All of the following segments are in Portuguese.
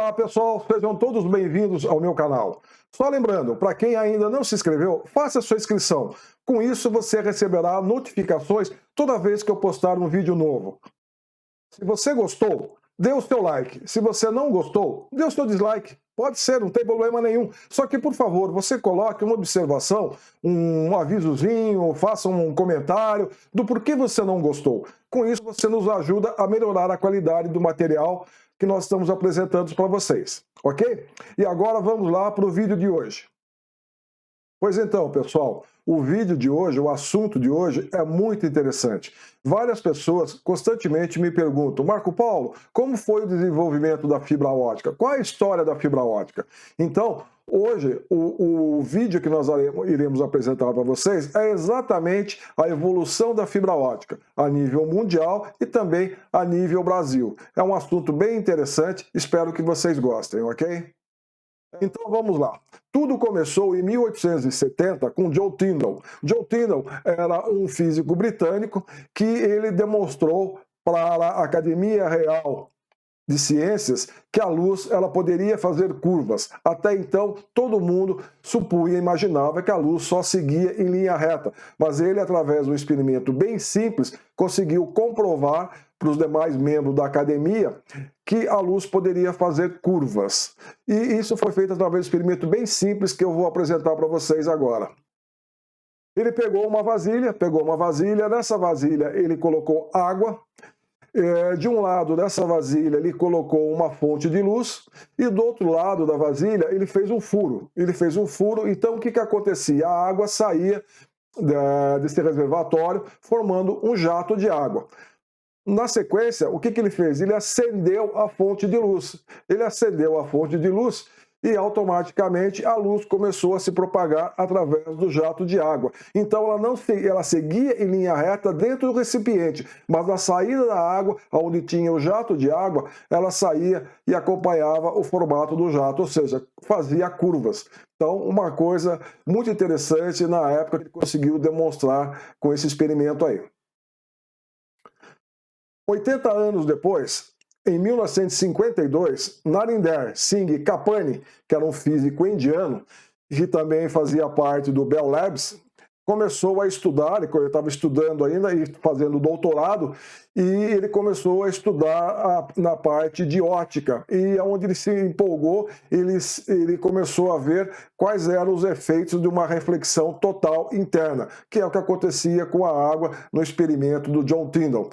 Olá pessoal, sejam todos bem-vindos ao meu canal. Só lembrando, para quem ainda não se inscreveu, faça sua inscrição. Com isso você receberá notificações toda vez que eu postar um vídeo novo. Se você gostou, dê o seu like. Se você não gostou, dê o seu dislike. Pode ser, não tem problema nenhum. Só que, por favor, você coloque uma observação, um avisozinho, faça um comentário do porquê você não gostou. Com isso, você nos ajuda a melhorar a qualidade do material que nós estamos apresentando para vocês, ok? E agora vamos lá para o vídeo de hoje. Pois então, pessoal, o vídeo de hoje, o assunto de hoje é muito interessante. Várias pessoas constantemente me perguntam: Marco Paulo, como foi o desenvolvimento da fibra ótica? Qual é a história da fibra ótica? Então, hoje, o vídeo que nós iremos apresentar para vocês é exatamente a evolução da fibra ótica a nível mundial e também a nível Brasil. É um assunto bem interessante, espero que vocês gostem, ok? Então vamos lá. Tudo começou em 1870 com John Tyndall. John Tyndall era um físico britânico que ele demonstrou para a Academia Real de Ciências que a luz ela poderia fazer curvas. Até então, todo mundo supunha, imaginava que a luz só seguia em linha reta. Mas ele, através de um experimento bem simples, conseguiu comprovar para os demais membros da academia que a luz poderia fazer curvas. E isso foi feito através de um experimento bem simples que eu vou apresentar para vocês agora. Ele pegou uma vasilha, nessa vasilha ele colocou água. De um lado dessa vasilha ele colocou uma fonte de luz e do outro lado da vasilha ele fez um furo. Então o que acontecia? A água saía desse reservatório formando um jato de água. Na sequência, o que ele fez? Ele acendeu a fonte de luz. E automaticamente a luz começou a se propagar através do jato de água. Então ela seguia em linha reta dentro do recipiente, mas na saída da água, onde tinha o jato de água, ela saía e acompanhava o formato do jato, ou seja, fazia curvas. Então, uma coisa muito interessante na época que ele conseguiu demonstrar com esse experimento aí. 80 anos depois, em 1952, Narinder Singh Kapani, que era um físico indiano, que também fazia parte do Bell Labs, começou a estudar, ele estava estudando ainda e fazendo doutorado, e ele começou a estudar na parte de ótica, e onde ele se empolgou, ele começou a ver quais eram os efeitos de uma reflexão total interna, que é o que acontecia com a água no experimento do John Tyndall.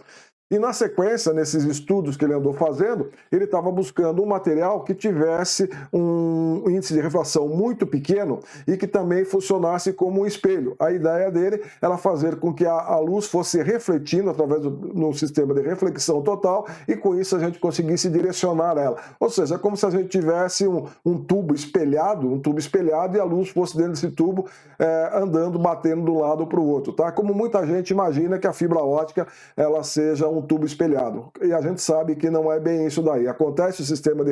E na sequência, nesses estudos que ele andou fazendo, ele estava buscando um material que tivesse um índice de refração muito pequeno e que também funcionasse como um espelho. A ideia dele era fazer com que a luz fosse refletindo através do sistema de reflexão total e com isso a gente conseguisse direcionar ela. Ou seja, é como se a gente tivesse um tubo espelhado e a luz fosse dentro desse tubo andando, batendo de um lado para o outro. Tá? Como muita gente imagina que a fibra ótica ela seja um tubo espelhado. E a gente sabe que não é bem isso daí. Acontece o sistema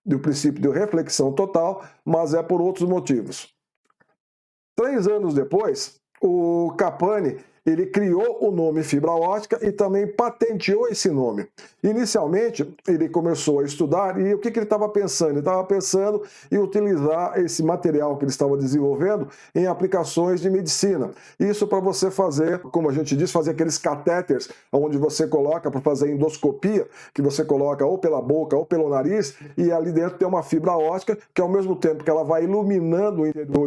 do princípio de reflexão total, mas é por outros motivos. 3 anos depois, o Kapani ele criou o nome fibra ótica e também patenteou esse nome. Inicialmente, ele começou a estudar e o que ele estava pensando? Ele estava pensando em utilizar esse material que ele estava desenvolvendo em aplicações de medicina. Isso para você fazer, como a gente diz, fazer aqueles catéteres onde você coloca para fazer endoscopia, que você coloca ou pela boca ou pelo nariz, e ali dentro tem uma fibra ótica que ao mesmo tempo que ela vai iluminando o interior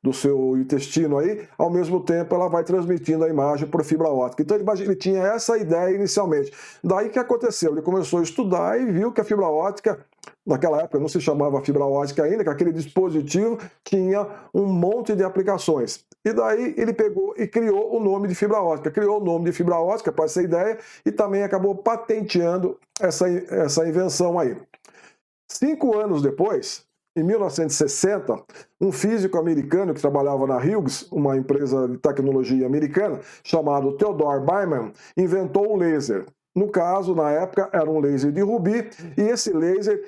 do seu intestino aí, ao mesmo tempo ela vai transmitindo a imagem por fibra ótica. Então ele tinha essa ideia inicialmente. Daí que aconteceu? Ele começou a estudar e viu que a fibra ótica, naquela época não se chamava fibra ótica ainda, que aquele dispositivo tinha um monte de aplicações. E daí ele pegou e criou o nome de fibra ótica. Criou o nome de fibra ótica para essa ideia e também acabou patenteando essa invenção aí. 5 anos depois, em 1960, um físico americano que trabalhava na Hughes, uma empresa de tecnologia americana, chamado Theodore Byman, inventou o laser. No caso, na época, era um laser de rubi, e esse laser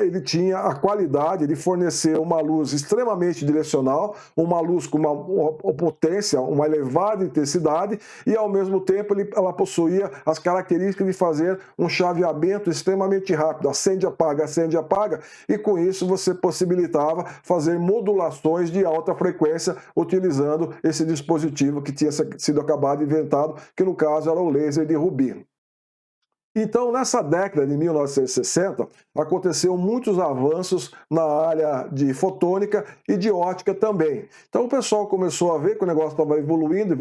ele tinha a qualidade de fornecer uma luz extremamente direcional, uma luz com uma potência, uma elevada intensidade, e ao mesmo tempo ela possuía as características de fazer um chaveamento extremamente rápido, acende, apaga, e com isso você possibilitava fazer modulações de alta frequência utilizando esse dispositivo que tinha sido acabado de inventado, que no caso era o laser de rubi. Então, nessa década de 1960, aconteceu muitos avanços na área de fotônica e de ótica também. Então, o pessoal começou a ver que o negócio estava evoluindo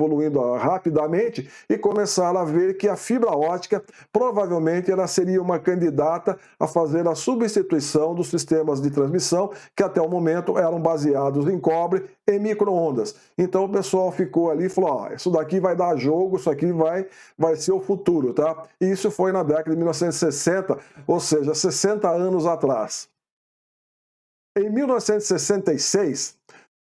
rapidamente, e começaram a ver que a fibra ótica provavelmente ela seria uma candidata a fazer a substituição dos sistemas de transmissão que até o momento eram baseados em cobre e micro-ondas. Então, o pessoal ficou ali e falou: isso daqui vai dar jogo, isso aqui vai ser o futuro, tá? E isso foi na década de 1960, ou seja, 60 anos atrás. Em 1966,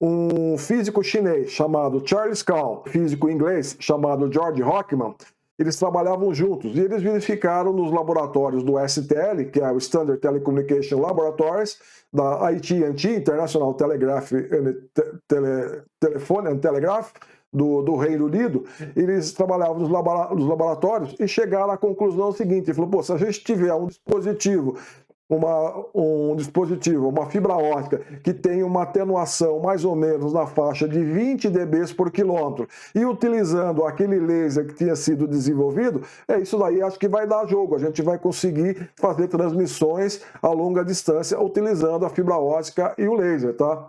um físico chinês chamado Charles Kao, físico inglês chamado George Hockman, eles trabalhavam juntos e eles verificaram nos laboratórios do STL, que é o Standard Telecommunication Laboratories, da AT&T, International Telephone and Telegraph, do Reino Unido. Eles trabalhavam nos laboratórios e chegaram à conclusão seguinte: falou, pô, se a gente tiver um dispositivo, uma fibra ótica que tem uma atenuação mais ou menos na faixa de 20 dB por quilômetro, e utilizando aquele laser que tinha sido desenvolvido, isso daí acho que vai dar jogo, a gente vai conseguir fazer transmissões a longa distância utilizando a fibra ótica e o laser, tá?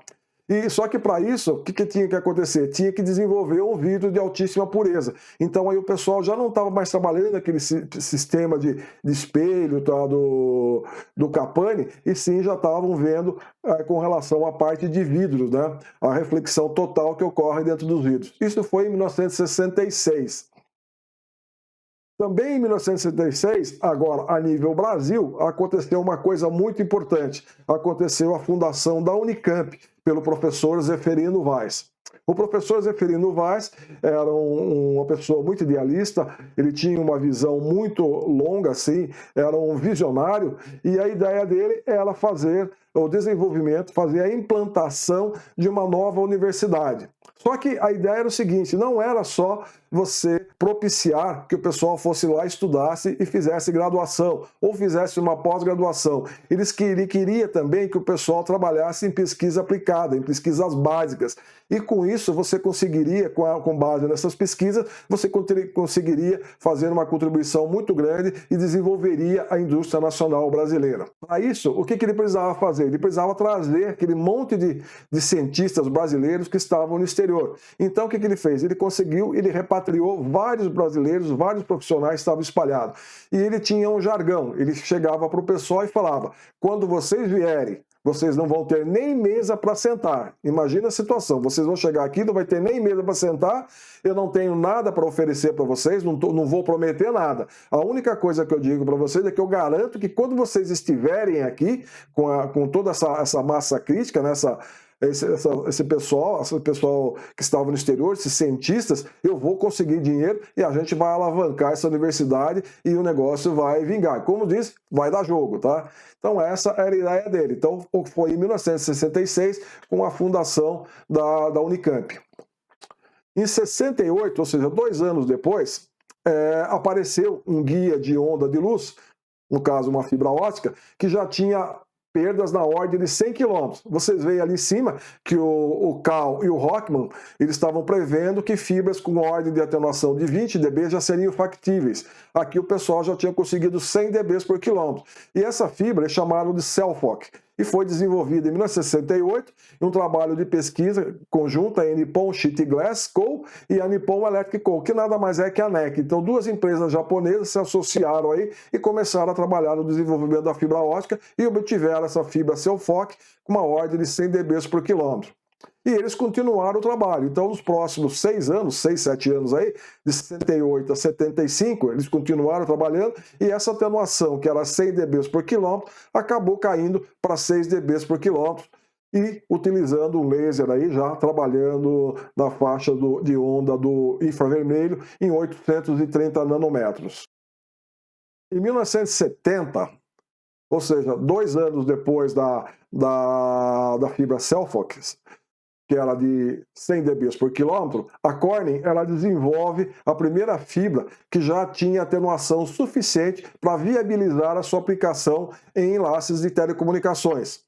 E só que para isso, o que tinha que acontecer? Tinha que desenvolver um vidro de altíssima pureza. Então aí o pessoal já não estava mais trabalhando naquele sistema de espelho, tá, do Capani, e sim já estavam vendo com relação à parte de vidros, né? A reflexão total que ocorre dentro dos vidros. Isso foi em 1966. Também em 1966, agora a nível Brasil, aconteceu uma coisa muito importante. Aconteceu a fundação da Unicamp pelo professor Zeferino Vaz. O professor Zeferino Vaz era uma pessoa muito idealista, ele tinha uma visão muito longa, assim, era um visionário, e a ideia dele era fazer o desenvolvimento, fazer a implantação de uma nova universidade. Só que a ideia era o seguinte: não era só você propiciar que o pessoal fosse lá, estudasse e fizesse graduação, ou fizesse uma pós-graduação. Ele queria também que o pessoal trabalhasse em pesquisa aplicada, em pesquisas básicas. E com isso você conseguiria, com base nessas pesquisas, você conseguiria fazer uma contribuição muito grande e desenvolveria a indústria nacional brasileira. Para isso, o que ele precisava fazer? Ele precisava trazer aquele monte de cientistas brasileiros que estavam no exterior. Então o que ele fez? Ele repatriou vários brasileiros, vários profissionais que estavam espalhados. E ele tinha um jargão, ele chegava para o pessoal e falava: quando vocês vierem, vocês não vão ter nem mesa para sentar. Imagina a situação, vocês vão chegar aqui, não vai ter nem mesa para sentar, eu não tenho nada para oferecer para vocês, não vou prometer nada. A única coisa que eu digo para vocês é que eu garanto que quando vocês estiverem aqui, com toda essa massa crítica, né, esse pessoal que estava no exterior, esses cientistas, eu vou conseguir dinheiro e a gente vai alavancar essa universidade e o negócio vai vingar. Como disse, vai dar jogo, tá? Então essa era a ideia dele. Então foi em 1966 com a fundação da Unicamp. Em 68, ou seja, 2 anos depois, apareceu um guia de onda de luz, no caso uma fibra ótica, que já tinha perdas na ordem de 100 km. Vocês veem ali em cima que o Kao e o Hockman, eles estavam prevendo que fibras com ordem de atenuação de 20 dB já seriam factíveis. Aqui o pessoal já tinha conseguido 100 dB por quilômetro. E essa fibra é chamada de Cellfoc e foi desenvolvida em 1968 em um trabalho de pesquisa conjunta a Nippon Sheet Glass Co. e a Nippon Electric Co., que nada mais é que a NEC. Então, 2 empresas japonesas se associaram aí e começaram a trabalhar no desenvolvimento da fibra ótica e obtiveram essa fibra Cellfoc com uma ordem de 100 dB por quilômetro. E eles continuaram o trabalho. Então, nos próximos 6 anos, 6, 7 anos aí, de 68 a 75, eles continuaram trabalhando e essa atenuação, que era 100 dB por quilômetro, acabou caindo para 6 dB por quilômetro e utilizando um laser aí já trabalhando na faixa de onda do infravermelho em 830 nanômetros. Em 1970, ou seja, 2 anos depois da fibra Cellfox, que era de 100 dB por quilômetro, a Corning ela desenvolve a primeira fibra que já tinha atenuação suficiente para viabilizar a sua aplicação em enlaces de telecomunicações.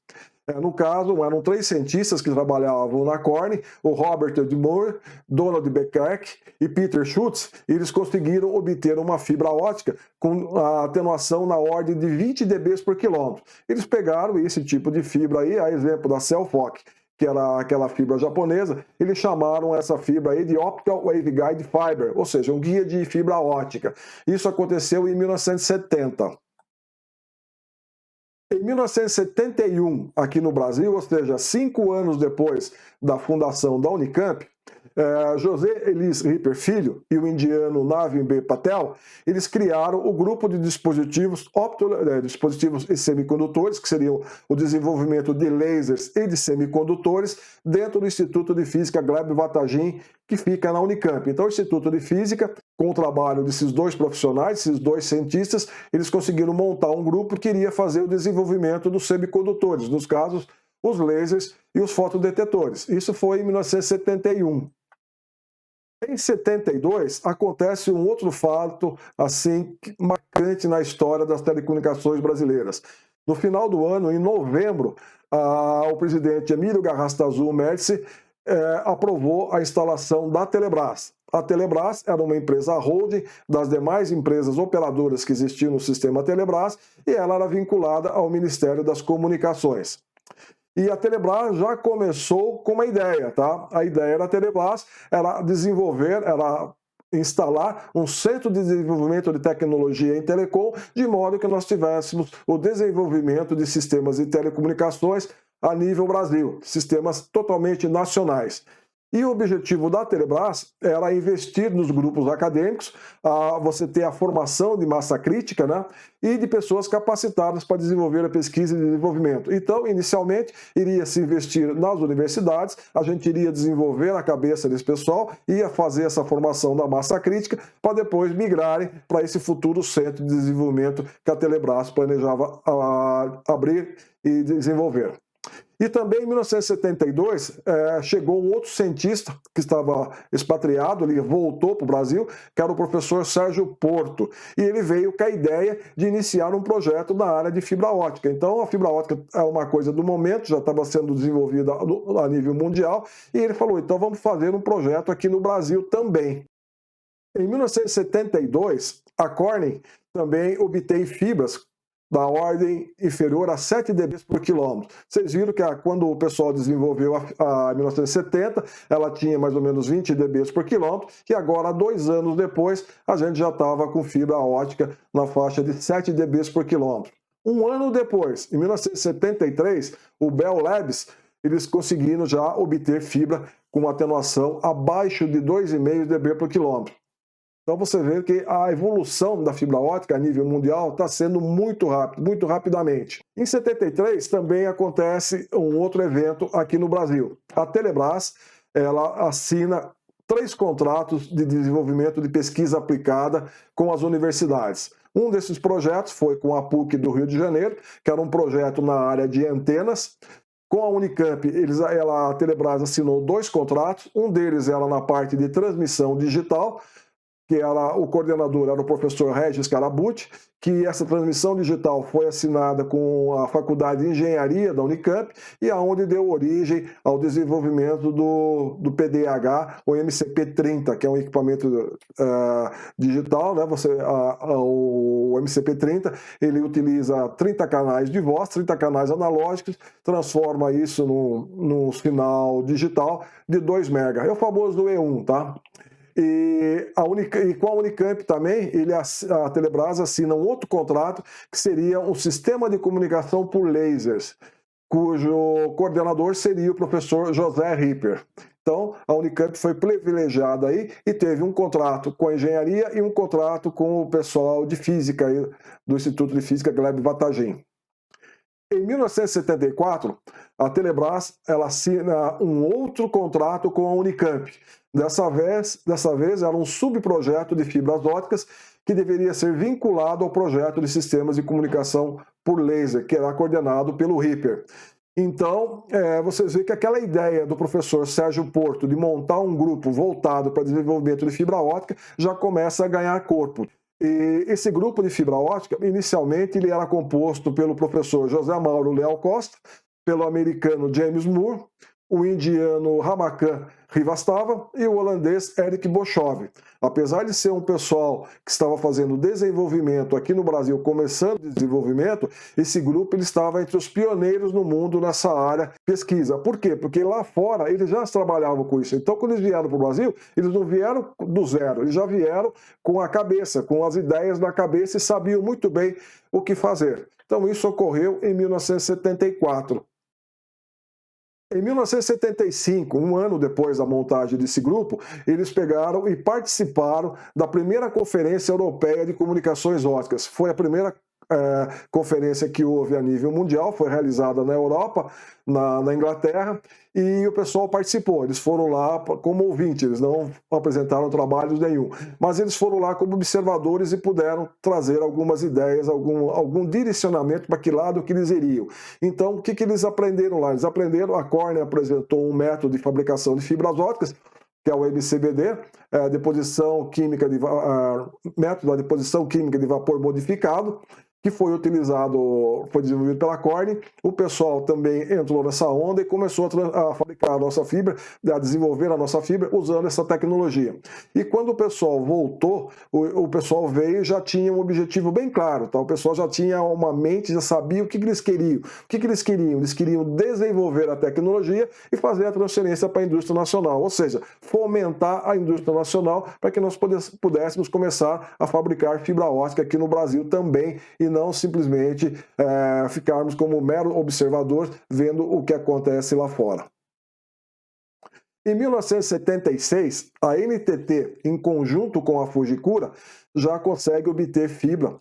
No caso, eram 3 cientistas que trabalhavam na Corning, o Robert D. Moore, Donald Beckert e Peter Schutz, e eles conseguiram obter uma fibra ótica com a atenuação na ordem de 20 dB por quilômetro. Eles pegaram esse tipo de fibra aí, a exemplo da Cellfox, que era aquela fibra japonesa, eles chamaram essa fibra aí de Optical Waveguide Fiber, ou seja, um guia de fibra ótica. Isso aconteceu em 1970. Em 1971, aqui no Brasil, ou seja, 5 anos depois da fundação da Unicamp, José Elis Ripper Filho e o indiano Navin B. Patel, eles criaram o grupo de dispositivos dispositivos e semicondutores, que seriam o desenvolvimento de lasers e de semicondutores, dentro do Instituto de Física Gleb Vatagen, que fica na Unicamp. Então, o Instituto de Física, com o trabalho desses 2 profissionais, esses 2 cientistas, eles conseguiram montar um grupo que iria fazer o desenvolvimento dos semicondutores, nos casos, os lasers e os fotodetectores. Isso foi em 1971. Em 72, acontece um outro fato assim marcante na história das telecomunicações brasileiras. No final do ano, em novembro, o presidente Emílio Garrastazu Médici aprovou a instalação da Telebrás. A Telebrás era uma empresa holding das demais empresas operadoras que existiam no sistema Telebrás e ela era vinculada ao Ministério das Comunicações. E a Telebrás já começou com uma ideia, tá? A ideia da Telebrás era instalar um centro de desenvolvimento de tecnologia em telecom, de modo que nós tivéssemos o desenvolvimento de sistemas de telecomunicações a nível Brasil, sistemas totalmente nacionais. E o objetivo da Telebrás era investir nos grupos acadêmicos, você ter a formação de massa crítica, né, e de pessoas capacitadas para desenvolver a pesquisa e desenvolvimento. Então, inicialmente, iria se investir nas universidades, a gente iria desenvolver a cabeça desse pessoal, ia fazer essa formação da massa crítica, para depois migrarem para esse futuro centro de desenvolvimento que a Telebrás planejava abrir e desenvolver. E também em 1972 chegou um outro cientista que estava expatriado, ele voltou para o Brasil, que era o professor Sérgio Porto. E ele veio com a ideia de iniciar um projeto na área de fibra ótica. Então a fibra ótica é uma coisa do momento, já estava sendo desenvolvida a nível mundial, e ele falou, então vamos fazer um projeto aqui no Brasil também. Em 1972, a Corning também obtém fibras da ordem inferior a 7 dB por quilômetro. Vocês viram que quando o pessoal desenvolveu a 1970, ela tinha mais ou menos 20 dB por quilômetro, e agora, 2 anos depois, a gente já estava com fibra ótica na faixa de 7 dB por quilômetro. 1 ano depois, em 1973, o Bell Labs, eles conseguiram já obter fibra com atenuação abaixo de 2,5 dB por quilômetro. Então você vê que a evolução da fibra ótica a nível mundial está sendo muito rápido, muito rapidamente. Em 73 também acontece um outro evento aqui no Brasil. A Telebrás, ela assina 3 contratos de desenvolvimento de pesquisa aplicada com as universidades. Um desses projetos foi com a PUC do Rio de Janeiro, que era um projeto na área de antenas. Com a Unicamp, a Telebrás assinou 2 contratos, um deles era na parte de transmissão digital, que o coordenador era o professor Regis Carabucci, que essa transmissão digital foi assinada com a Faculdade de Engenharia da Unicamp e aonde deu origem ao desenvolvimento do PDH, o MCP30, que é um equipamento digital, né? O MCP30 ele utiliza 30 canais de voz, 30 canais analógicos, transforma isso num sinal digital de 2 MB. É o famoso E1, tá? E com a Unicamp também, a Telebrás assina um outro contrato, que seria um sistema de comunicação por lasers, cujo coordenador seria o professor José Ripper. Então, a Unicamp foi privilegiada aí e teve um contrato com a engenharia e um contrato com o pessoal de física aí, do Instituto de Física Gleb Vatagen. Em 1974, a Telebrás ela assina um outro contrato com a Unicamp. Dessa vez era um subprojeto de fibras óticas que deveria ser vinculado ao projeto de sistemas de comunicação por laser, que era coordenado pelo Ripper. Então, vocês veem que aquela ideia do professor Sérgio Porto de montar um grupo voltado para desenvolvimento de fibra ótica já começa a ganhar corpo. E esse grupo de fibra ótica, inicialmente, ele era composto pelo professor José Mauro Leal Costa, pelo americano James Moore, o indiano Ramakan Rivastava e o holandês Erik Boschove. Apesar de ser um pessoal que estava fazendo desenvolvimento aqui no Brasil, começando o desenvolvimento, esse grupo ele estava entre os pioneiros no mundo nessa área de pesquisa. Por quê? Porque lá fora eles já trabalhavam com isso. Então, quando eles vieram para o Brasil, eles não vieram do zero, eles já vieram com a cabeça, com as ideias na cabeça e sabiam muito bem o que fazer. Então, isso ocorreu em 1974. Em 1975, um ano depois da montagem desse grupo, eles pegaram e participaram da primeira Conferência Europeia de Comunicações Óticas. Foi a primeira conferência que houve a nível mundial, foi realizada na Europa, na Inglaterra, e o pessoal participou. Eles foram lá como ouvintes, eles não apresentaram trabalhos nenhum, mas eles foram lá como observadores e puderam trazer algumas ideias, algum direcionamento para que lado que eles iriam. Então, o que eles aprenderam lá? Eles aprenderam, a Corning apresentou um método de fabricação de fibras óticas, que é o MCBD, método da deposição química de vapor modificado, que foi desenvolvido pela Corning. O pessoal também entrou nessa onda e começou a fabricar a nossa fibra, a desenvolver a nossa fibra usando essa tecnologia. E quando o pessoal voltou, o pessoal veio e já tinha um objetivo bem claro, tá? O pessoal já tinha uma mente, já sabia o que eles queriam. O que eles queriam? Eles queriam desenvolver a tecnologia e fazer a transferência para a indústria nacional, ou seja, fomentar a indústria nacional para que nós pudéssemos começar a fabricar fibra ótica aqui no Brasil também, e não simplesmente ficarmos como mero observador vendo o que acontece lá fora. Em 1976, a NTT, em conjunto com a Fujikura, já consegue obter fibra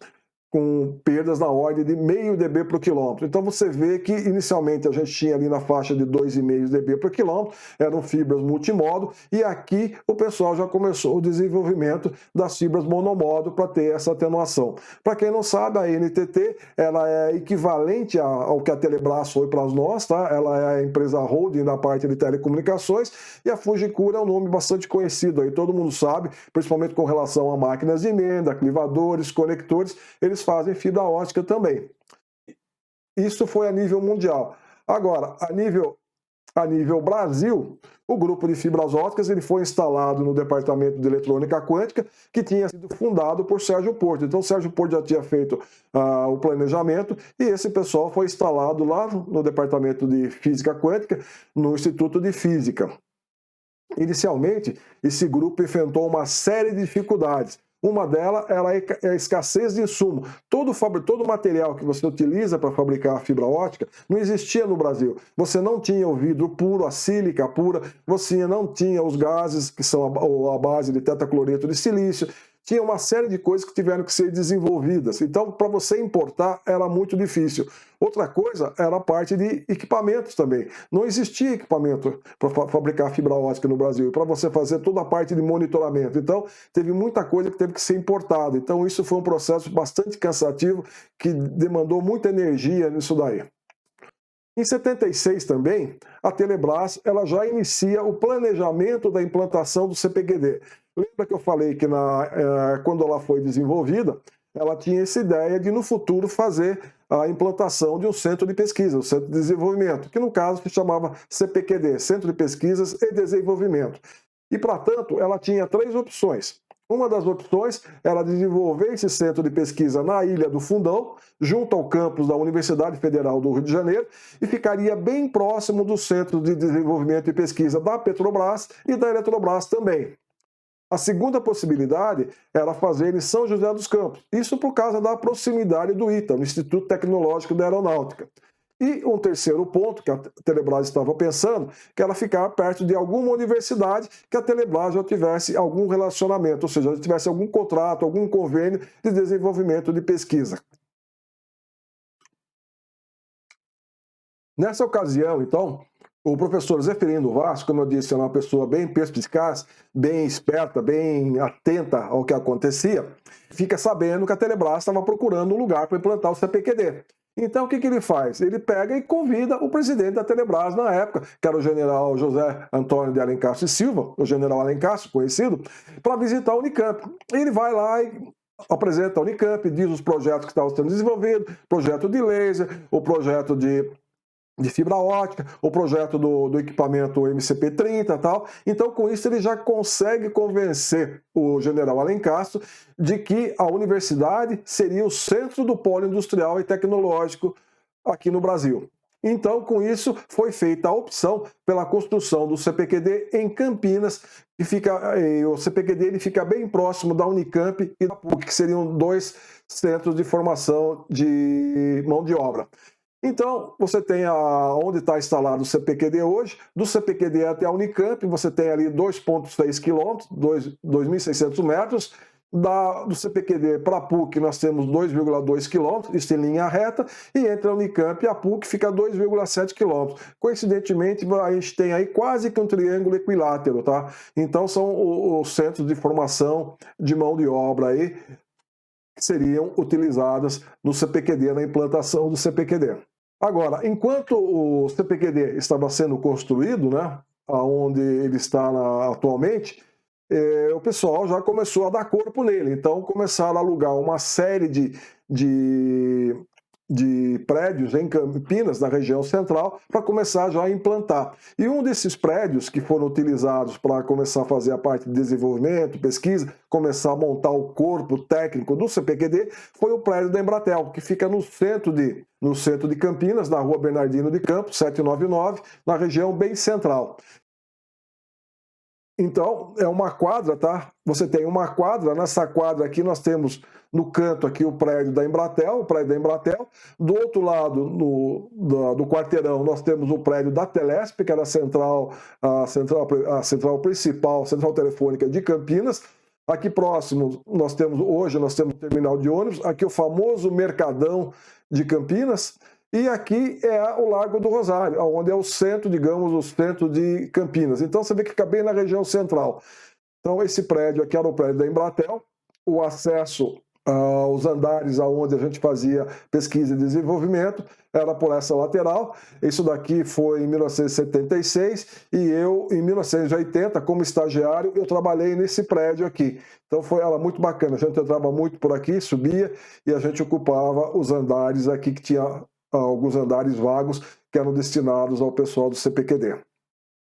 com perdas na ordem de 0,5 dB por quilômetro. Então você vê que inicialmente a gente tinha ali na faixa de 2,5 dB por quilômetro, eram fibras multimodo, e aqui o pessoal já começou o desenvolvimento das fibras monomodo para ter essa atenuação. Para quem não sabe, a NTT ela é equivalente ao que a Telebrás foi para nós, tá? Ela é a empresa holding na parte de telecomunicações, e a Fujikura é um nome bastante conhecido aí, todo mundo sabe, principalmente com relação a máquinas de emenda, clivadores, conectores, eles fazem fibra ótica também. Isso foi a nível mundial. Agora, a nível Brasil, o grupo de fibras óticas ele foi instalado no Departamento de Eletrônica Quântica, que tinha sido fundado por Sérgio Porto. Então, Sérgio Porto já tinha feito o planejamento e esse pessoal foi instalado lá no Departamento de Física Quântica, no Instituto de Física. Inicialmente, esse grupo enfrentou uma série de dificuldades. Uma delas é a escassez de insumo. Todo material que você utiliza para fabricar a fibra ótica não existia no Brasil. Você não tinha o vidro puro, a sílica pura, você não tinha os gases que são a base de tetacloreto de silício. Tinha uma série de coisas que tiveram que ser desenvolvidas. Então, para você importar, era muito difícil. Outra coisa era a parte de equipamentos também. Não existia equipamento para fabricar fibra ótica no Brasil, para você fazer toda a parte de monitoramento. Então, teve muita coisa que teve que ser importada. Então, isso foi um processo bastante cansativo, que demandou muita energia nisso daí. Em 76 também, a Telebrás ela já inicia o planejamento da implantação do CPQD. Lembra que eu falei que quando ela foi desenvolvida, ela tinha essa ideia de, no futuro, fazer a implantação de um centro de pesquisa, um centro de desenvolvimento, que no caso se chamava CPQD, Centro de Pesquisas e Desenvolvimento. E, para tanto, ela tinha 3 opções. Uma das opções era desenvolver esse centro de pesquisa na Ilha do Fundão, junto ao campus da Universidade Federal do Rio de Janeiro, e ficaria bem próximo do Centro de Desenvolvimento e Pesquisa da Petrobras e da Eletrobras também. A segunda possibilidade era fazer em São José dos Campos, isso por causa da proximidade do ITA, no Instituto Tecnológico da Aeronáutica. E um terceiro ponto que a Telebrás estava pensando, que era ficar perto de alguma universidade que a Telebrás já tivesse algum relacionamento, ou seja, já tivesse algum contrato, algum convênio de desenvolvimento de pesquisa. Nessa ocasião, então, o professor Zeferino Vaz, como eu disse, era uma pessoa bem perspicaz, bem esperta, bem atenta ao que acontecia, fica sabendo que a Telebrás estava procurando um lugar para implantar o CPQD. Então, o que ele faz? Ele pega e convida o presidente da Telebrás na época, que era o general José Antônio de Alencastre e Silva, o general Alencastre, conhecido, para visitar a Unicamp. Ele vai lá e apresenta a Unicamp, diz os projetos que estavam sendo desenvolvidos, projeto de laser, o projeto de fibra ótica, o projeto do equipamento MCP-30 e tal. Então, com isso, ele já consegue convencer o general Alencastre de que a universidade seria o centro do polo industrial e tecnológico aqui no Brasil. Então, com isso, foi feita a opção pela construção do CPQD em Campinas, o CPQD ele fica bem próximo da Unicamp e da PUC, que seriam dois centros de formação de mão de obra. Então, você tem onde está instalado o CPQD hoje, do CPQD até a Unicamp, você tem ali 2,6 quilômetros, 2.600 metros, do CPQD para a PUC nós temos 2,2 quilômetros, isso em linha reta, e entre a Unicamp e a PUC fica 2,7 quilômetros. Coincidentemente, a gente tem aí quase que um triângulo equilátero, tá? Então, são os centros de formação de mão de obra aí, que seriam utilizadas no CPQD, na implantação do CPQD. Agora, enquanto o CPQD estava sendo construído, né, onde ele está atualmente, o pessoal já começou a dar corpo nele. Então, começaram a alugar uma série de prédios em Campinas, na região central, para começar já a implantar. E um desses prédios que foram utilizados para começar a fazer a parte de desenvolvimento, pesquisa, começar a montar o corpo técnico do CPQD, foi o prédio da Embratel, que fica no centro de Campinas, na rua Bernardino de Campos, 799, na região bem central. Então, é uma quadra, tá? Você tem uma quadra, nessa quadra aqui nós temos no canto aqui o prédio da Embratel, do outro lado do quarteirão nós temos o prédio da Telesp, que era a central principal, central telefônica de Campinas. Aqui próximo hoje nós temos o terminal de ônibus, aqui o famoso Mercadão de Campinas, e aqui é o Largo do Rosário, onde é o centro, digamos, o centro de Campinas. Então você vê que fica bem na região central. Então esse prédio aqui era o prédio da Embratel, o acesso aos andares onde a gente fazia pesquisa e desenvolvimento era por essa lateral. Isso daqui foi em 1976 e eu, em 1980, como estagiário, eu trabalhei nesse prédio aqui. Então era muito bacana, a gente entrava muito por aqui, subia e a gente ocupava os andares aqui, que tinha alguns andares vagos que eram destinados ao pessoal do CPQD.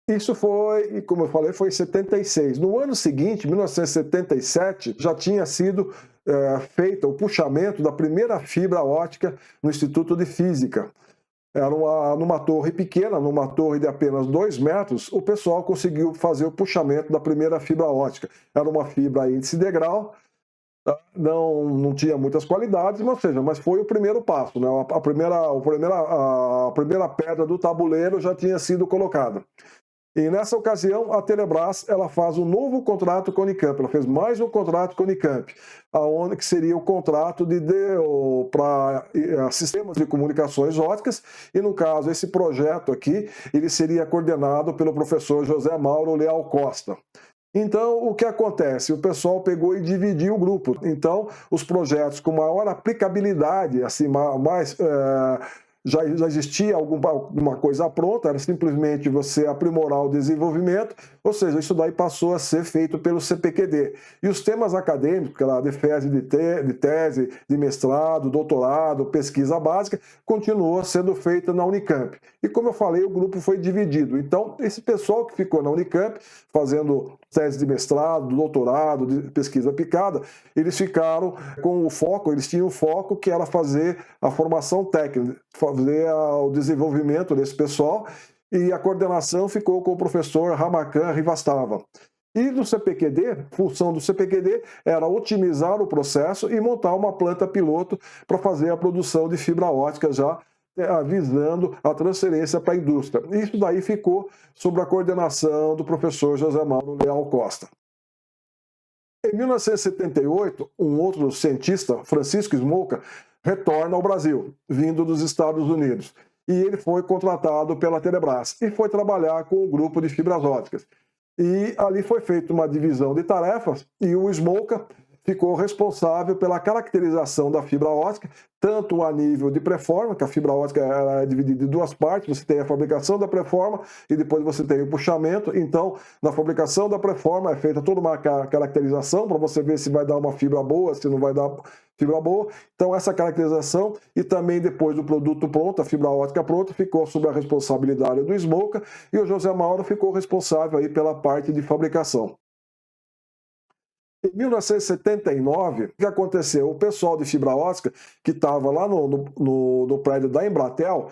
Isso foi, como eu falei, foi em 76. No ano seguinte, 1977, já tinha sido feito o puxamento da primeira fibra ótica no Instituto de Física. Era numa torre pequena, numa torre de apenas 2 metros, o pessoal conseguiu fazer o puxamento da primeira fibra ótica. Era uma fibra índice degrau, não tinha muitas qualidades, mas foi o primeiro passo, né? A primeira pedra do tabuleiro já tinha sido colocada. E nessa ocasião, a Telebrás ela faz um novo contrato com a Unicamp, ela fez mais um contrato com a Unicamp, que seria o contrato para sistemas de comunicações óticas, e no caso, esse projeto aqui, ele seria coordenado pelo professor José Mauro Leal Costa. Então, o que acontece? O pessoal pegou e dividiu o grupo. Então, os projetos com maior aplicabilidade, assim, já existia alguma coisa pronta, era simplesmente você aprimorar o desenvolvimento, ou seja, isso daí passou a ser feito pelo CPQD. E os temas acadêmicos, que era defesa de tese, de mestrado, doutorado, pesquisa básica, continuou sendo feita na Unicamp. E como eu falei, o grupo foi dividido. Então, esse pessoal que ficou na Unicamp, fazendo tese de mestrado, doutorado, de pesquisa aplicada, eles ficaram com o foco, eles tinham o foco que era fazer a formação técnica, fazer o desenvolvimento desse pessoal, e a coordenação ficou com o professor Ramacan Rivastava. E do CPQD, função do CPQD era otimizar o processo e montar uma planta piloto para fazer a produção de fibra ótica já visando a transferência para a indústria. Isso daí ficou sob a coordenação do professor José Mauro Leal Costa. Em 1978, um outro cientista, Francisco Smolka, retorna ao Brasil, vindo dos Estados Unidos. e ele foi contratado pela Telebrás e foi trabalhar com o grupo de fibras óticas. E ali foi feita uma divisão de tarefas e o Smolca ficou responsável pela caracterização da fibra ótica, tanto a nível de preforma, que a fibra ótica é dividida em duas partes, você tem a fabricação da preforma e depois você tem o puxamento. Então, na fabricação da preforma é feita toda uma caracterização para você ver se vai dar uma fibra boa, se não vai dar fibra boa. Então, essa caracterização e também depois do produto pronto, a fibra ótica pronta, ficou sob a responsabilidade do Smolca e o José Mauro ficou responsável aí pela parte de fabricação. Em 1979, o que aconteceu? O pessoal de fibra ótica, que estava lá no prédio da Embratel,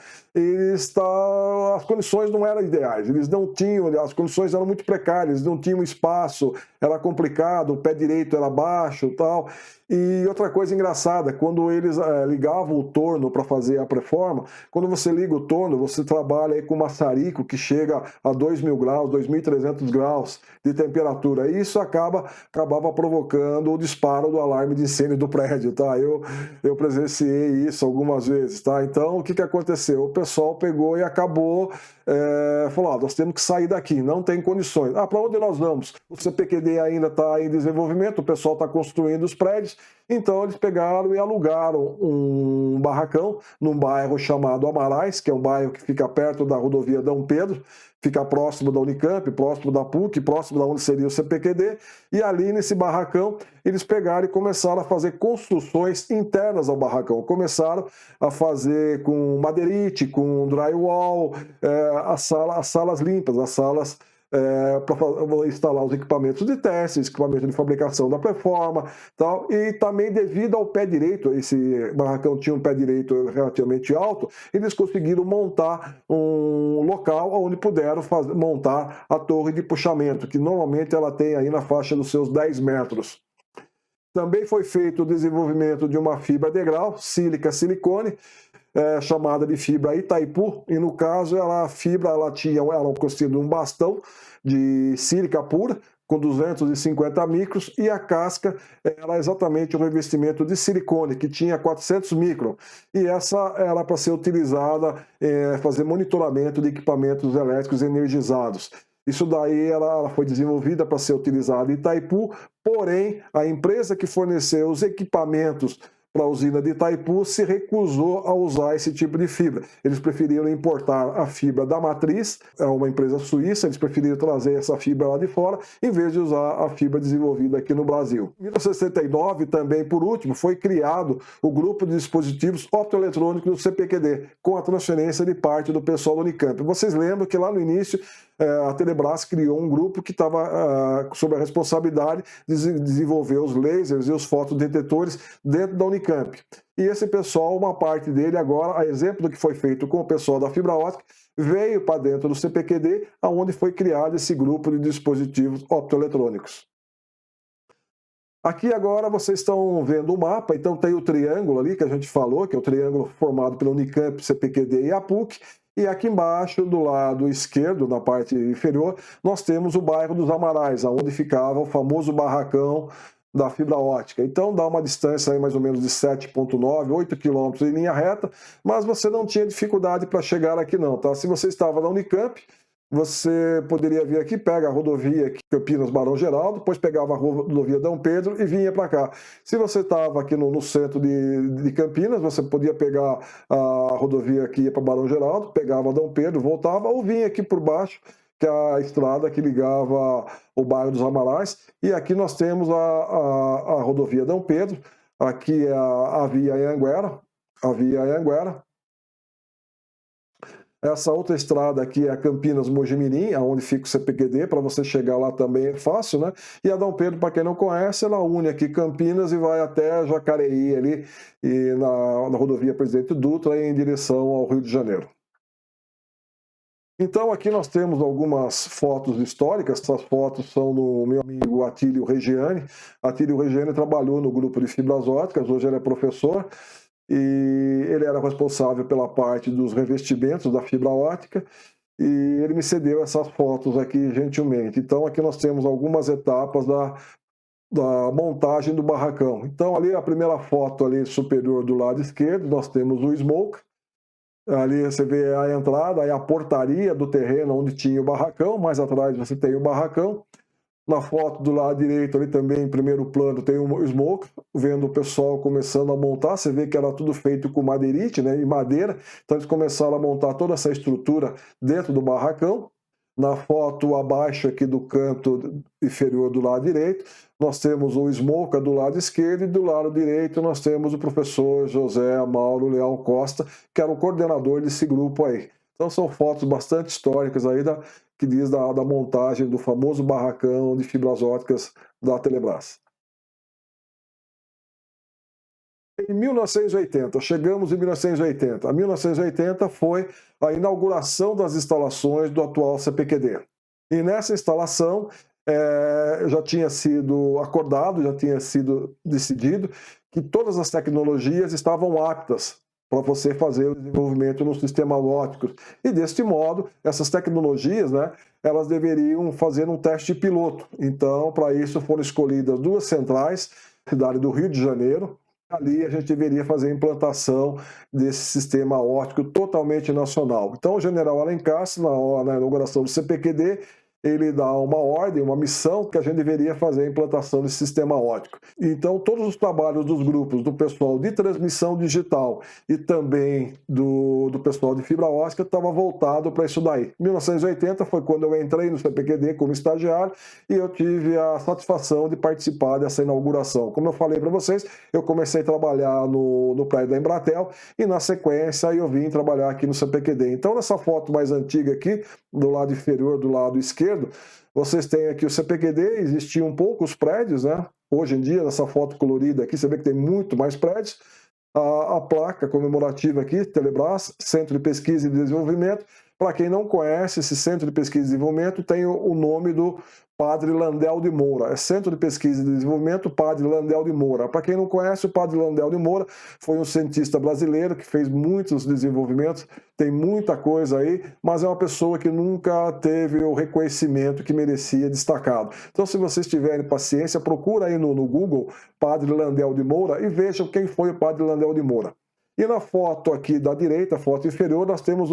as condições não eram ideais, eles não tinham, as condições eram muito precárias, não tinham espaço, era complicado, o pé direito era baixo e tal. E outra coisa engraçada, quando eles ligavam o torno para fazer a preforma, quando você liga o torno, você trabalha aí com maçarico que chega a 2.000 graus, 2.300 graus de temperatura. E isso acabava provocando o disparo do alarme de incêndio do prédio, tá? Eu presenciei isso algumas vezes, tá? Então, o que aconteceu? O pessoal pegou e acabou, falou, nós temos que sair daqui, não tem condições. Para onde nós vamos? O CPQD ainda está em desenvolvimento, o pessoal está construindo os prédios, então eles pegaram e alugaram um barracão num bairro chamado Amarais, que é um bairro que fica perto da rodovia D. Pedro, fica próximo da Unicamp, próximo da PUC, próximo da onde seria o CPQD, e ali nesse barracão eles pegaram e começaram a fazer construções internas ao barracão. Começaram a fazer com madeirite, com drywall, as salas limpas, as salas para instalar os equipamentos de teste, equipamentos de fabricação da preforma, tal. E também devido ao pé direito, esse barracão tinha um pé direito relativamente alto, eles conseguiram montar um local onde puderam montar a torre de puxamento, que normalmente ela tem aí na faixa dos seus 10 metros. Também foi feito o desenvolvimento de uma fibra degrau, sílica-silicone, chamada de fibra Itaipu, e no caso a fibra ela consistia de um bastão de sílica pura, com 250 micros, e a casca era exatamente o revestimento de silicone, que tinha 400 microns, e essa era para ser utilizada, fazer monitoramento de equipamentos elétricos energizados. Isso daí ela foi desenvolvida para ser utilizada em Itaipu, porém a empresa que forneceu os equipamentos para a usina de Itaipu se recusou a usar esse tipo de fibra. Eles preferiram importar a fibra da matriz, é uma empresa suíça, eles preferiram trazer essa fibra lá de fora, em vez de usar a fibra desenvolvida aqui no Brasil. Em 1969, também, por último, foi criado o grupo de dispositivos optoeletrônicos do CPQD, com a transferência de parte do pessoal do Unicamp. Vocês lembram que lá no início a Telebrás criou um grupo que estava sob a responsabilidade de desenvolver os lasers e os fotodetectores dentro da Unicamp. E esse pessoal, uma parte dele agora, a exemplo do que foi feito com o pessoal da fibra ótica, veio para dentro do CPQD, onde foi criado esse grupo de dispositivos optoeletrônicos. Aqui agora vocês estão vendo o mapa, então tem o triângulo ali que a gente falou, que é o triângulo formado pela Unicamp, CPQD e a PUC, e aqui embaixo, do lado esquerdo, na parte inferior, nós temos o bairro dos Amarais, onde ficava o famoso barracão da fibra ótica. Então dá uma distância aí mais ou menos de 7,9, 8 quilômetros em linha reta, mas você não tinha dificuldade para chegar aqui não, tá? Se você estava na Unicamp, você poderia vir aqui, pega a rodovia Campinas-Barão Geraldo, depois pegava a rodovia D. Pedro e vinha para cá. Se você estava aqui no centro de Campinas, você podia pegar a rodovia que ia para Barão Geraldo, pegava a D. Pedro, voltava, ou vinha aqui por baixo, que é a estrada que ligava o bairro dos Amarais. E aqui nós temos a rodovia D. Pedro, aqui é a via Anhanguera, Essa outra estrada aqui é a Campinas-Mojimirim, onde fica o CPQD, para você chegar lá também é fácil, né? E a D. Pedro, para quem não conhece, ela une aqui Campinas e vai até Jacareí ali, e na rodovia Presidente Dutra, em direção ao Rio de Janeiro. Então aqui nós temos algumas fotos históricas, essas fotos são do meu amigo Atílio Reggiani. Atílio Reggiani trabalhou no grupo de fibras óticas, hoje ele é professor, e ele era responsável pela parte dos revestimentos da fibra ótica, e ele me cedeu essas fotos aqui gentilmente. Então aqui nós temos algumas etapas da montagem do barracão. Então ali a primeira foto ali superior do lado esquerdo, nós temos o Smolca, Ali você vê a entrada, aí a portaria do terreno onde tinha o barracão, mais atrás você tem o barracão. Na foto do lado direito ali também, em primeiro plano, tem o smoke, vendo o pessoal começando a montar. Você vê que era tudo feito com madeirite, né, e madeira. Então eles começaram a montar toda essa estrutura dentro do barracão. Na foto abaixo aqui do canto inferior do lado direito, nós temos o smoke do lado esquerdo e do lado direito nós temos o professor José Mauro Leal Costa, que era o coordenador desse grupo aí. Então são fotos bastante históricas aí que diz da montagem do famoso barracão de fibras óticas da Telebrás. Em 1980, chegamos em 1980. 1980 foi a inauguração das instalações do atual CPQD. E nessa instalação já tinha sido acordado, já tinha sido decidido que todas as tecnologias estavam aptas para você fazer o desenvolvimento no sistema óptico. E deste modo, essas tecnologias, né, elas deveriam fazer um teste piloto. Então, para isso foram escolhidas duas centrais, cidade do Rio de Janeiro. Ali a gente deveria fazer a implantação desse sistema óptico totalmente nacional. Então, o general Alencar, na inauguração do CPQD, ele dá uma ordem, uma missão que a gente deveria fazer a implantação desse sistema óptico. Então, todos os trabalhos dos grupos, do pessoal de transmissão digital e também do pessoal de fibra ótica, estava voltado para isso daí. 1980 foi quando eu entrei no CPQD como estagiário e eu tive a satisfação de participar dessa inauguração. Como eu falei para vocês, eu comecei a trabalhar no prédio da Embratel e, na sequência, eu vim trabalhar aqui no CPQD. Então, nessa foto mais antiga aqui, do lado inferior, do lado esquerdo, vocês têm aqui o CPQD, existiam poucos prédios, né? Hoje em dia, nessa foto colorida aqui, você vê que tem muito mais prédios. A placa comemorativa aqui, Telebrás, Centro de Pesquisa e Desenvolvimento. Para quem não conhece, esse Centro de Pesquisa e Desenvolvimento tem o nome do Padre Landel de Moura. É Centro de Pesquisa e Desenvolvimento Padre Landel de Moura. Para quem não conhece, o Padre Landel de Moura foi um cientista brasileiro que fez muitos desenvolvimentos, tem muita coisa aí, mas é uma pessoa que nunca teve o reconhecimento que merecia destacado. Então, se vocês tiverem paciência, procura aí no Google Padre Landel de Moura e vejam quem foi o Padre Landel de Moura. E na foto aqui da direita, a foto inferior, nós temos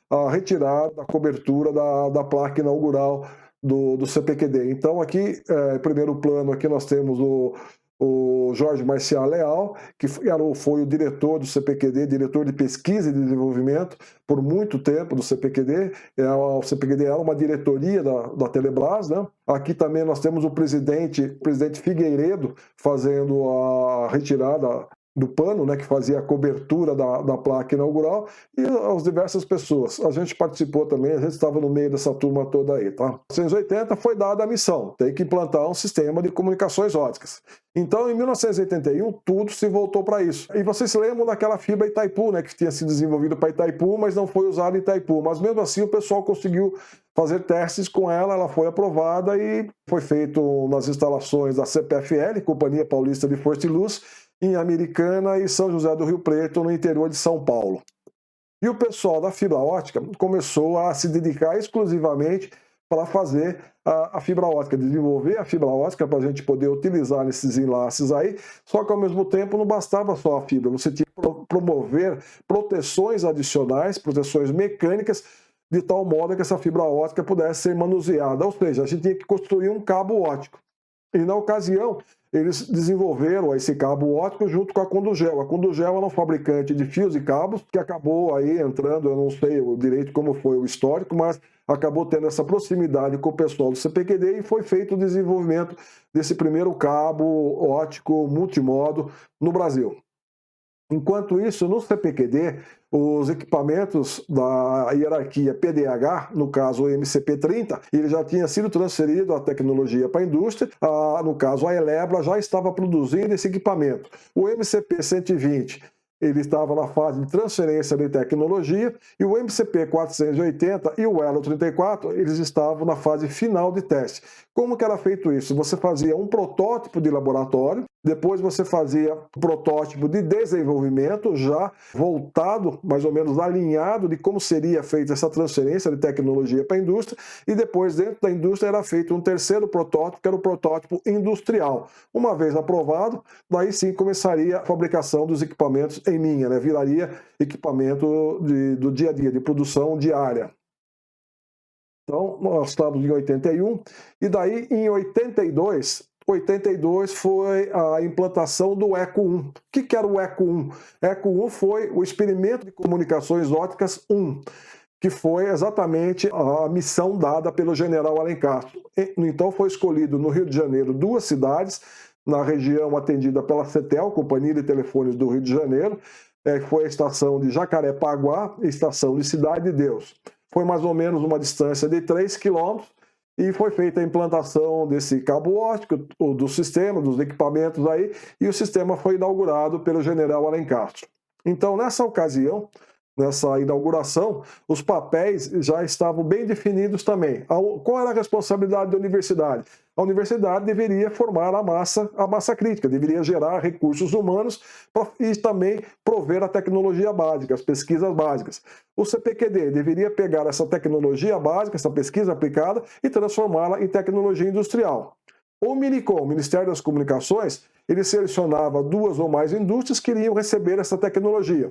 a retirada da cobertura da placa inaugural do CPQD. Então aqui, em primeiro plano, aqui nós temos o Jorge Marcial Leal, que foi o diretor do CPQD, diretor de pesquisa e desenvolvimento por muito tempo do CPQD. O CPQD era uma diretoria da Telebrás, né? Aqui também nós temos o presidente Figueiredo fazendo a retirada do pano, né, que fazia a cobertura da placa inaugural, e as diversas pessoas. A gente participou também, a gente estava no meio dessa turma toda aí, tá? Em 1980 foi dada a missão, tem que implantar um sistema de comunicações óticas. Então, em 1981, tudo se voltou para isso. E vocês se lembram daquela fibra Itaipu, né, que tinha sido desenvolvida para Itaipu, mas não foi usada em Itaipu. Mas mesmo assim, o pessoal conseguiu fazer testes com ela foi aprovada e foi feito nas instalações da CPFL, Companhia Paulista de Força e Luz, em Americana e São José do Rio Preto, no interior de São Paulo. E o pessoal da fibra ótica começou a se dedicar exclusivamente para fazer a fibra ótica, desenvolver a fibra ótica para a gente poder utilizar nesses enlaces aí, só que ao mesmo tempo não bastava só a fibra, você tinha que promover proteções adicionais, proteções mecânicas, de tal modo que essa fibra ótica pudesse ser manuseada, ou seja, a gente tinha que construir um cabo ótico. E na ocasião, eles desenvolveram esse cabo óptico junto com a Condugel. A Condugel era um fabricante de fios e cabos que acabou aí entrando, eu não sei direito como foi o histórico, mas acabou tendo essa proximidade com o pessoal do CPQD e foi feito o desenvolvimento desse primeiro cabo óptico multimodo no Brasil. Enquanto isso, no CPQD, os equipamentos da hierarquia PDH, no caso o MCP-30, ele já tinha sido transferido a tecnologia para a indústria. No caso, a Elebra já estava produzindo esse equipamento. O MCP-120, ele estava na fase de transferência de tecnologia, e o MCP-480 e o Elo 34, eles estavam na fase final de teste. Como que era feito isso? Você fazia um protótipo de laboratório, depois você fazia um protótipo de desenvolvimento já voltado, mais ou menos alinhado de como seria feita essa transferência de tecnologia para a indústria, e depois dentro da indústria era feito um terceiro protótipo, que era o protótipo industrial. Uma vez aprovado, daí sim começaria a fabricação dos equipamentos em linha, né? Viraria equipamento do dia a dia, de produção diária. Então, nós estamos em 81, e daí em 82 foi a implantação do ECO 1. O que era o ECO 1? ECO 1 foi o Experimento de Comunicações Óticas 1, que foi exatamente a missão dada pelo general Alencastro. Então foi escolhido no Rio de Janeiro 2 cidades, na região atendida pela CETEL, Companhia de Telefones do Rio de Janeiro, foi a estação de Jacarepaguá e a estação de Cidade de Deus. Foi mais ou menos uma distância de 3 quilômetros, e foi feita a implantação desse cabo óptico, do sistema, dos equipamentos aí, e o sistema foi inaugurado pelo general Alencastro. Então, nessa ocasião, nessa inauguração, os papéis já estavam bem definidos também. Qual era a responsabilidade da universidade? A universidade deveria formar a massa crítica, deveria gerar recursos humanos e também prover a tecnologia básica, as pesquisas básicas. O CPQD deveria pegar essa tecnologia básica, essa pesquisa aplicada, e transformá-la em tecnologia industrial. O MINICOM, o Ministério das Comunicações, ele selecionava 2 ou mais indústrias que iriam receber essa tecnologia.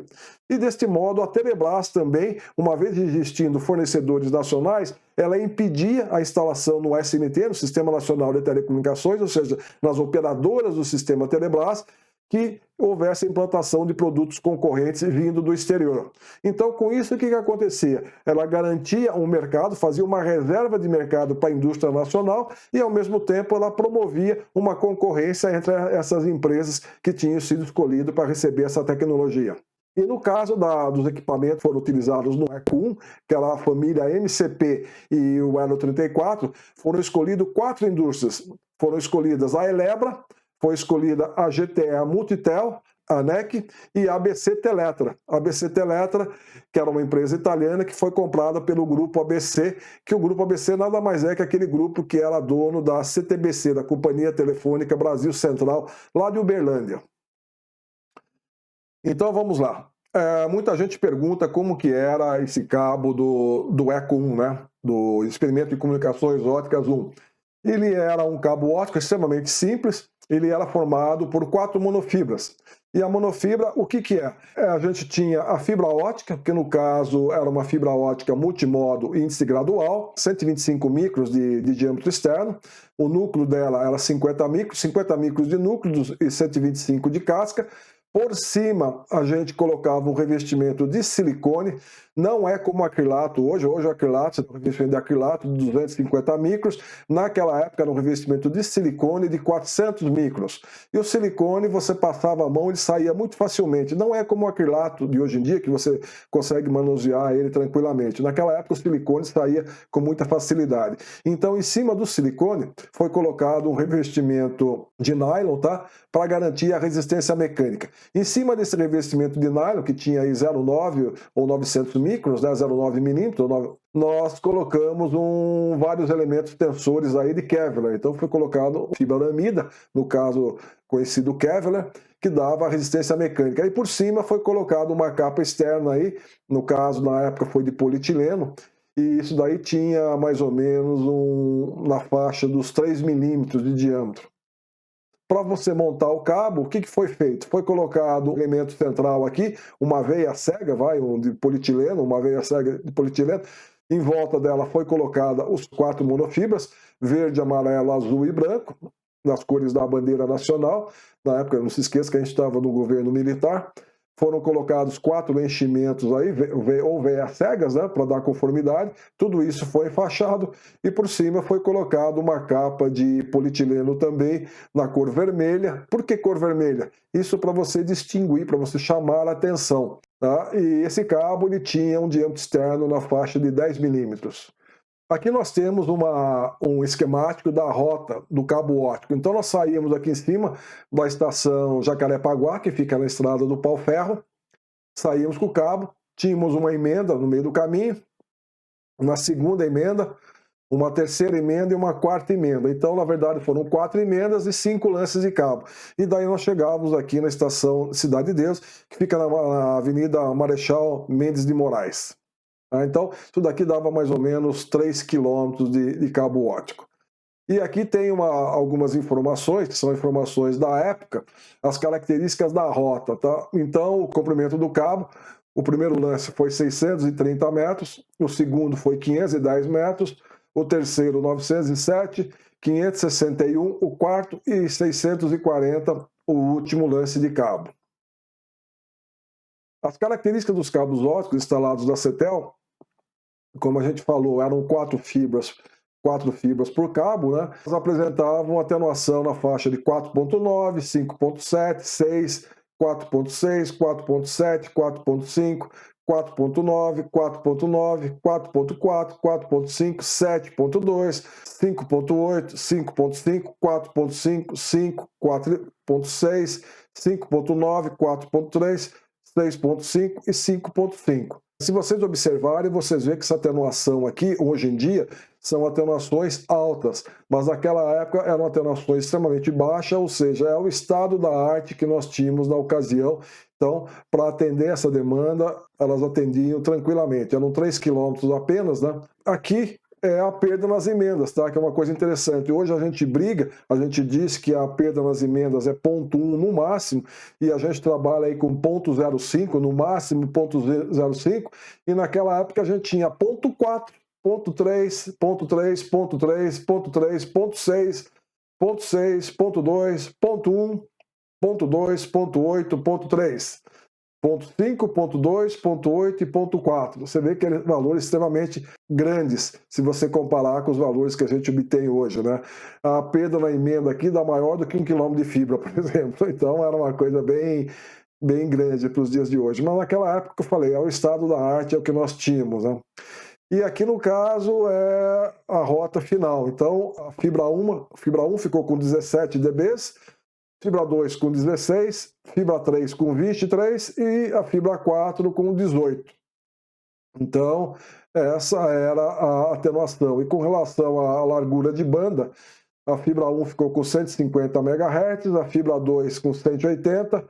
E deste modo, a Telebrás também, uma vez existindo fornecedores nacionais, ela impedia a instalação no SNT, no Sistema Nacional de Telecomunicações, ou seja, nas operadoras do sistema Telebrás, que houvesse a implantação de produtos concorrentes vindo do exterior. Então, com isso, o que acontecia? Ela garantia um mercado, fazia uma reserva de mercado para a indústria nacional e, ao mesmo tempo, ela promovia uma concorrência entre essas empresas que tinham sido escolhidas para receber essa tecnologia. E no caso dos equipamentos que foram utilizados no ECO 1, que era a família MCP e o Elo 34, foram escolhidas 4 indústrias. Foram escolhidas a Elebra, foi escolhida a GTE Multitel, a NEC e a ABC Teletra. A ABC Teletra, que era uma empresa italiana que foi comprada pelo Grupo ABC, que o Grupo ABC nada mais é que aquele grupo que era dono da CTBC, da Companhia Telefônica Brasil Central, lá de Uberlândia. Então vamos lá. Muita gente pergunta como que era esse cabo do ECO 1, né? Do Experimento de Comunicações Óticas 1. Ele era um cabo óptico extremamente simples, ele era formado por 4 monofibras. E a monofibra, o que é? A gente tinha a fibra ótica, que no caso era uma fibra ótica multimodo índice gradual, 125 micros de diâmetro externo, o núcleo dela era 50 micros de núcleo e 125 de casca. Por cima, a gente colocava um revestimento de silicone, não é como acrilato hoje o acrilato, você tem um revestimento de acrilato de 250 micros, naquela época era um revestimento de silicone de 400 micros. E o silicone, você passava a mão, ele saía muito facilmente, não é como o acrilato de hoje em dia, que você consegue manusear ele tranquilamente. Naquela época o silicone saía com muita facilidade. Então, em cima do silicone, foi colocado um revestimento de nylon, tá? Para garantir a resistência mecânica. Em cima desse revestimento de nylon, que tinha aí 0,9 ou 900 micros, né, 0,9 milímetros, nós colocamos vários elementos tensores aí de Kevlar. Então foi colocado fibra aramida, no caso conhecido Kevlar, que dava a resistência mecânica. E por cima foi colocado uma capa externa aí, no caso na época foi de polietileno, e isso daí tinha mais ou menos na faixa dos 3 milímetros de diâmetro. Para você montar o cabo, o que foi feito? Foi colocado um elemento central aqui, uma veia cega, de polietileno, uma veia cega de polietileno. Em volta dela foi colocada os 4 monofibras, verde, amarelo, azul e branco, nas cores da bandeira nacional. Na época, não se esqueça que a gente estava no governo militar. Foram colocados 4 enchimentos aí, ou veias cegas, né, para dar conformidade. Tudo isso foi enfaixado e por cima foi colocado uma capa de polietileno também na cor vermelha. Por que cor vermelha? Isso para você distinguir, para você chamar a atenção. Tá? E esse cabo ele tinha um diâmetro externo na faixa de 10 milímetros. Aqui nós temos um esquemático da rota do cabo óptico. Então nós saímos aqui em cima da estação Jacarepaguá, que fica na estrada do Pau-Ferro. Saímos com o cabo, tínhamos uma emenda no meio do caminho, uma segunda emenda, uma terceira emenda e uma quarta emenda. Então, na verdade, foram 4 emendas e 5 lances de cabo. E daí nós chegávamos aqui na estação Cidade de Deus, que fica na Avenida Marechal Mendes de Moraes. Então, isso daqui dava mais ou menos 3 quilômetros de cabo óptico. E aqui tem algumas informações, que são informações da época, as características da rota, tá? Então, o comprimento do cabo, o primeiro lance foi 630 metros, o segundo foi 510 metros, o terceiro 907, 561 o quarto e 640 o último lance de cabo. As características dos cabos óticos instalados da Cetel, como a gente falou, eram quatro fibras por cabo, né? Elas apresentavam atenuação na faixa de 4.9, 5.7, 6, 4.6, 4.7, 4.5, 4.9, 4.9, 4.4, 4.5, 7.2, 5.8, 5.5, 4.5, 5, 4.6, 5.9, 4.3, 6.5 e 5.5. Se vocês observarem, vocês veem que essa atenuação aqui, hoje em dia, são atenuações altas, mas naquela época eram atenuações extremamente baixas, ou seja, é o estado da arte que nós tínhamos na ocasião. Então, para atender essa demanda, elas atendiam tranquilamente. Eram 3 quilômetros apenas, né? Aqui é a perda nas emendas, tá? Que é uma coisa interessante. Hoje a gente briga, a gente diz que a perda nas emendas é 0,1 no máximo, e a gente trabalha aí com 0,05, no máximo 0,05, e naquela época a gente tinha 0,4, 0,3, 0,3, 0,3, 0,3, 0,6, 0,6, 0,2, 0,1, 0,2, 0,8, 0,3. 0,5, 0,2, 0,8 e 0,4. Você vê que valores extremamente grandes, se você comparar com os valores que a gente obtém hoje, né? A perda na emenda aqui dá maior do que 1 quilômetro de fibra, por exemplo. Então era uma coisa bem grande para os dias de hoje. Mas naquela época que eu falei, é o estado da arte, é o que nós tínhamos, né? E aqui no caso é a rota final. Então a fibra 1 ficou com 17 dBs, fibra 2 com 16, fibra 3 com 23 e a fibra 4 com 18. Então, essa era a atenuação. E com relação à largura de banda, a fibra 1 ficou com 150 MHz, a fibra 2 com 180,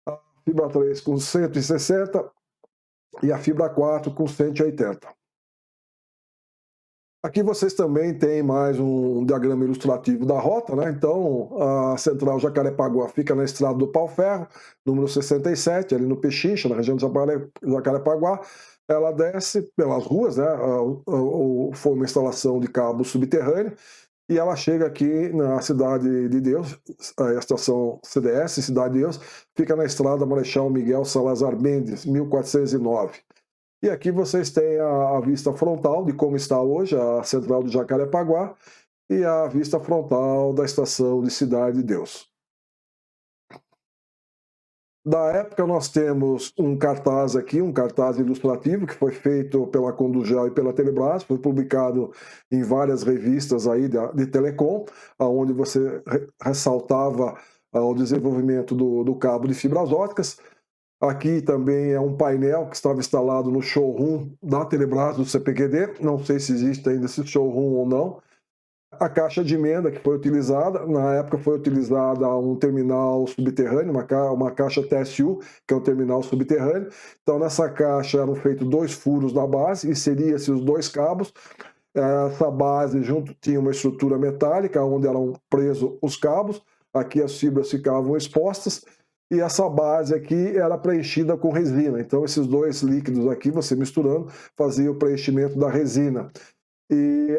a fibra 3 com 160 e a fibra 4 com 180. Aqui vocês também têm mais um diagrama ilustrativo da rota, né? Então, a Central Jacarepaguá fica na estrada do Pau-Ferro, número 67, ali no Pechincha, na região de Jacarepaguá. Ela desce pelas ruas, né? Foi uma instalação de cabo subterrâneo, e ela chega aqui na Cidade de Deus, a estação CDS, Cidade de Deus, fica na estrada Marechal Miguel Salazar Mendes, 1409. E aqui vocês têm a vista frontal de como está hoje a Central de Jacarepaguá e a vista frontal da estação de Cidade de Deus. Da época nós temos um cartaz aqui, um cartaz ilustrativo que foi feito pela Condujal e pela Telebrás, foi publicado em várias revistas aí de telecom, onde você ressaltava o desenvolvimento do cabo de fibras óticas. Aqui também é um painel que estava instalado no showroom da Telebrás do CPQD, não sei se existe ainda esse showroom ou não. A caixa de emenda que foi utilizada, na época foi utilizada um terminal subterrâneo, uma caixa TSU, que é um terminal subterrâneo. Então nessa caixa eram feitos 2 furos na base, inseria-se os 2 cabos. Essa base junto tinha uma estrutura metálica, onde eram presos os cabos. Aqui as fibras ficavam expostas. E essa base aqui era preenchida com resina. Então esses 2 líquidos aqui, você misturando, fazia o preenchimento da resina. E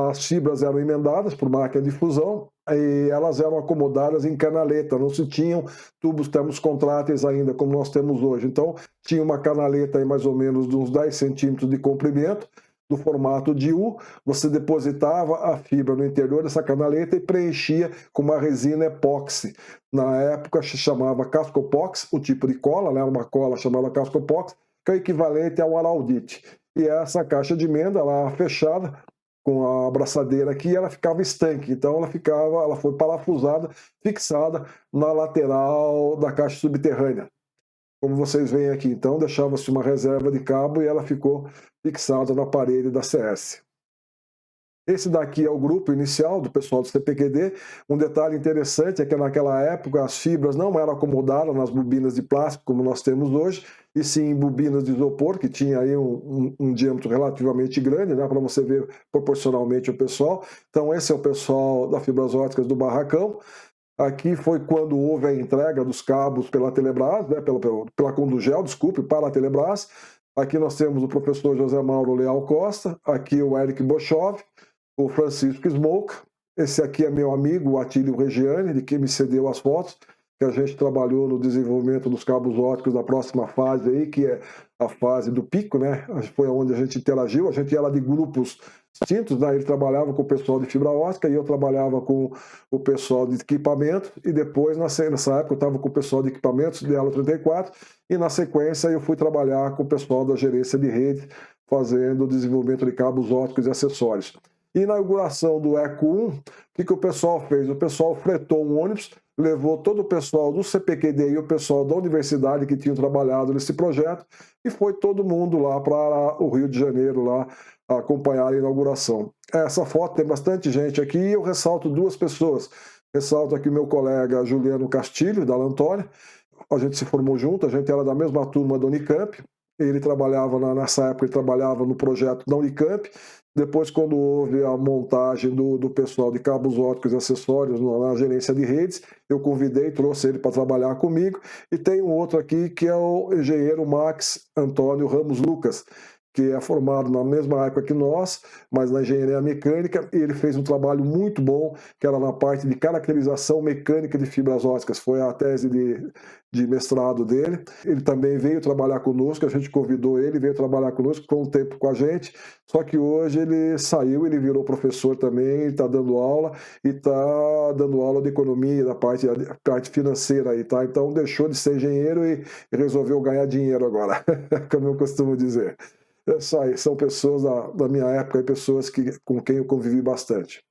as fibras eram emendadas por máquina de fusão e elas eram acomodadas em canaleta, não se tinham tubos termocontráteis ainda como nós temos hoje. Então tinha uma canaleta aí mais ou menos de uns 10 centímetros de comprimento, do formato de U, você depositava a fibra no interior dessa canaleta e preenchia com uma resina epóxi. Na época se chamava cascopox, o tipo de cola, né, uma cola chamada cascopox, que é o equivalente ao araldite. E essa caixa de emenda, ela fechada com a abraçadeira aqui, ela ficava estanque. Então ela foi parafusada, fixada na lateral da caixa subterrânea. Como vocês veem aqui, então deixava-se uma reserva de cabo e ela ficou fixada na parede da CS. Esse daqui é o grupo inicial do pessoal do CPQD. Um detalhe interessante é que naquela época as fibras não eram acomodadas nas bobinas de plástico como nós temos hoje, e sim em bobinas de isopor, que tinha aí um diâmetro relativamente grande, né, para você ver proporcionalmente o pessoal. Então esse é o pessoal da Fibras Óticas do Barracão. Aqui foi quando houve a entrega dos cabos pela Telebrás, né, pela Condugel, desculpe, para a Telebrás. Aqui nós temos o professor José Mauro Leal Costa, aqui o Eric Bochov, o Francisco Smoke. Esse aqui é meu amigo, o Atílio Regiane, de quem me cedeu as fotos, que a gente trabalhou no desenvolvimento dos cabos óticos da próxima fase aí, que é a fase do pico, né? Foi onde a gente interagiu, a gente era de grupos distintos, né? Ele trabalhava com o pessoal de fibra ótica e eu trabalhava com o pessoal de equipamento, e depois, nessa época, eu estava com o pessoal de equipamentos de Elo 34, e na sequência eu fui trabalhar com o pessoal da gerência de rede, fazendo o desenvolvimento de cabos óticos e acessórios. E na inauguração do ECO 1, o que o pessoal fez? O pessoal fretou um ônibus, levou todo o pessoal do CPQD e o pessoal da universidade que tinham trabalhado nesse projeto, e foi todo mundo lá para o Rio de Janeiro lá acompanhar a inauguração. Essa foto tem bastante gente aqui, e eu ressalto duas pessoas. Ressalto aqui meu colega Juliano Castilho, da Lantônia. A gente se formou junto, a gente era da mesma turma da Unicamp. Ele trabalhava, nessa época, ele trabalhava no projeto da Unicamp. Depois, quando houve a montagem do pessoal de cabos óticos e acessórios na gerência de redes, eu convidei, trouxe ele para trabalhar comigo. E tem um outro aqui que é o engenheiro Max Antônio Ramos Lucas, que é formado na mesma época que nós, mas na engenharia mecânica, e ele fez um trabalho muito bom, que era na parte de caracterização mecânica de fibras óticas, foi a tese de mestrado dele. Ele também veio trabalhar conosco, a gente convidou ele, veio trabalhar conosco, ficou um tempo com a gente, só que hoje ele saiu, ele virou professor também, está dando aula, e está dando aula de economia, da parte financeira aí, tá? Então deixou de ser engenheiro e resolveu ganhar dinheiro agora, como eu costumo dizer. São pessoas da minha época, pessoas com quem eu convivi bastante.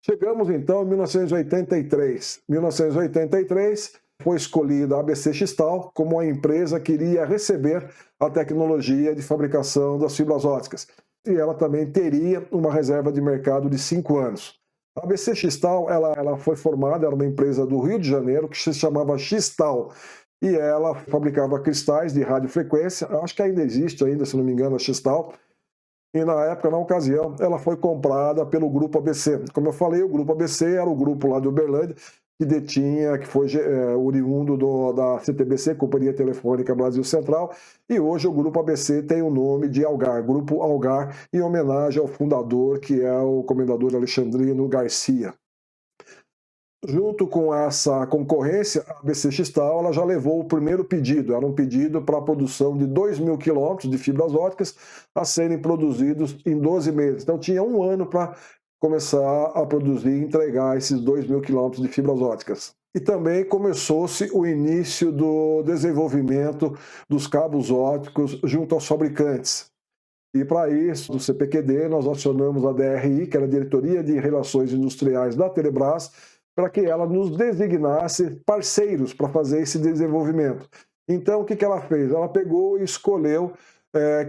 Chegamos então em 1983. 1983 foi escolhida a ABC Chistal como a empresa que iria receber a tecnologia de fabricação das fibras óticas. E ela também teria uma reserva de mercado de 5 anos. A ABC Chistal ela foi formada, era uma empresa do Rio de Janeiro que se chamava Chistal. E ela fabricava cristais de radiofrequência, acho que ainda existe, se não me engano, a Chistal. E na época, na ocasião, ela foi comprada pelo Grupo ABC. Como eu falei, o Grupo ABC era o grupo lá de Uberlândia, que foi oriundo da CTBC, Companhia Telefônica Brasil Central, e hoje o Grupo ABC tem o nome de Algar, Grupo Algar, em homenagem ao fundador, que é o comendador Alexandrino Garcia. Junto com essa concorrência, a ABC Chistal ela já levou o primeiro pedido. Era um pedido para a produção de 2.000 quilômetros de fibras óticas a serem produzidos em 12 meses. Então tinha um ano para começar a produzir e entregar esses 2.000 quilômetros de fibras óticas. E também começou-se o início do desenvolvimento dos cabos óticos junto aos fabricantes. E para isso, do CPQD, nós acionamos a DRI, que era a Diretoria de Relações Industriais da Telebrás, para que ela nos designasse parceiros para fazer esse desenvolvimento. Então, o que ela fez? Ela pegou e escolheu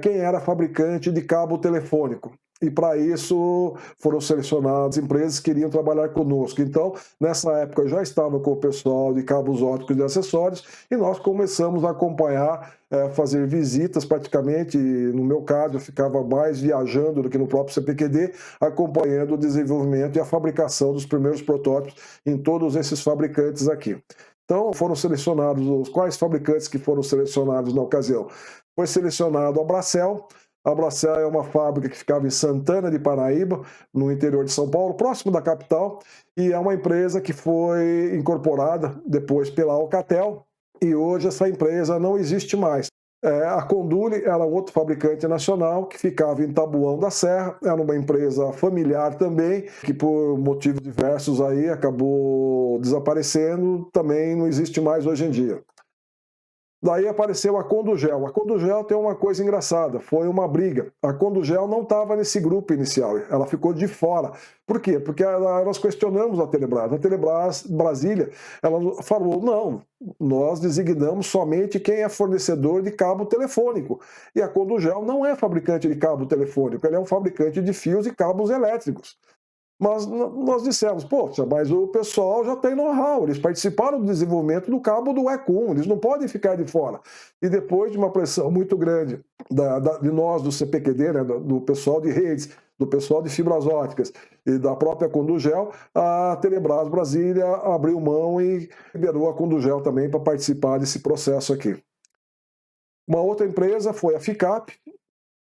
quem era fabricante de cabo telefônico. E para isso foram selecionadas empresas que queriam trabalhar conosco. Então, nessa época, eu já estava com o pessoal de cabos óticos e acessórios, e nós começamos a acompanhar, fazer visitas praticamente. No meu caso, eu ficava mais viajando do que no próprio CPQD, acompanhando o desenvolvimento e a fabricação dos primeiros protótipos em todos esses fabricantes aqui. Então, foram selecionados quais fabricantes que foram selecionados na ocasião. Foi selecionado a Bracel. A Bracel é uma fábrica que ficava em Santana de Parnaíba, no interior de São Paulo, próximo da capital, e é uma empresa que foi incorporada depois pela Alcatel, e hoje essa empresa não existe mais. A Condule era outro fabricante nacional que ficava em Taboão da Serra, era uma empresa familiar também, que por motivos diversos aí acabou desaparecendo, também não existe mais hoje em dia. Daí apareceu a Condugel. A Condugel tem uma coisa engraçada, foi uma briga. A Condugel não estava nesse grupo inicial, ela ficou de fora. Por quê? Porque nós questionamos a Telebrás. A Telebrás Brasília, ela falou, não, nós designamos somente quem é fornecedor de cabo telefônico. E a Condugel não é fabricante de cabo telefônico, ela é um fabricante de fios e cabos elétricos. Mas nós dissemos, poxa, mas o pessoal já tem know-how, eles participaram do desenvolvimento do cabo do ECUM, eles não podem ficar de fora. E depois de uma pressão muito grande de nós, do CPQD, né, do pessoal de redes, do pessoal de fibras óticas e da própria Condugel, a Telebrás Brasília abriu mão e liberou a Condugel também para participar desse processo aqui. Uma outra empresa foi a FICAP,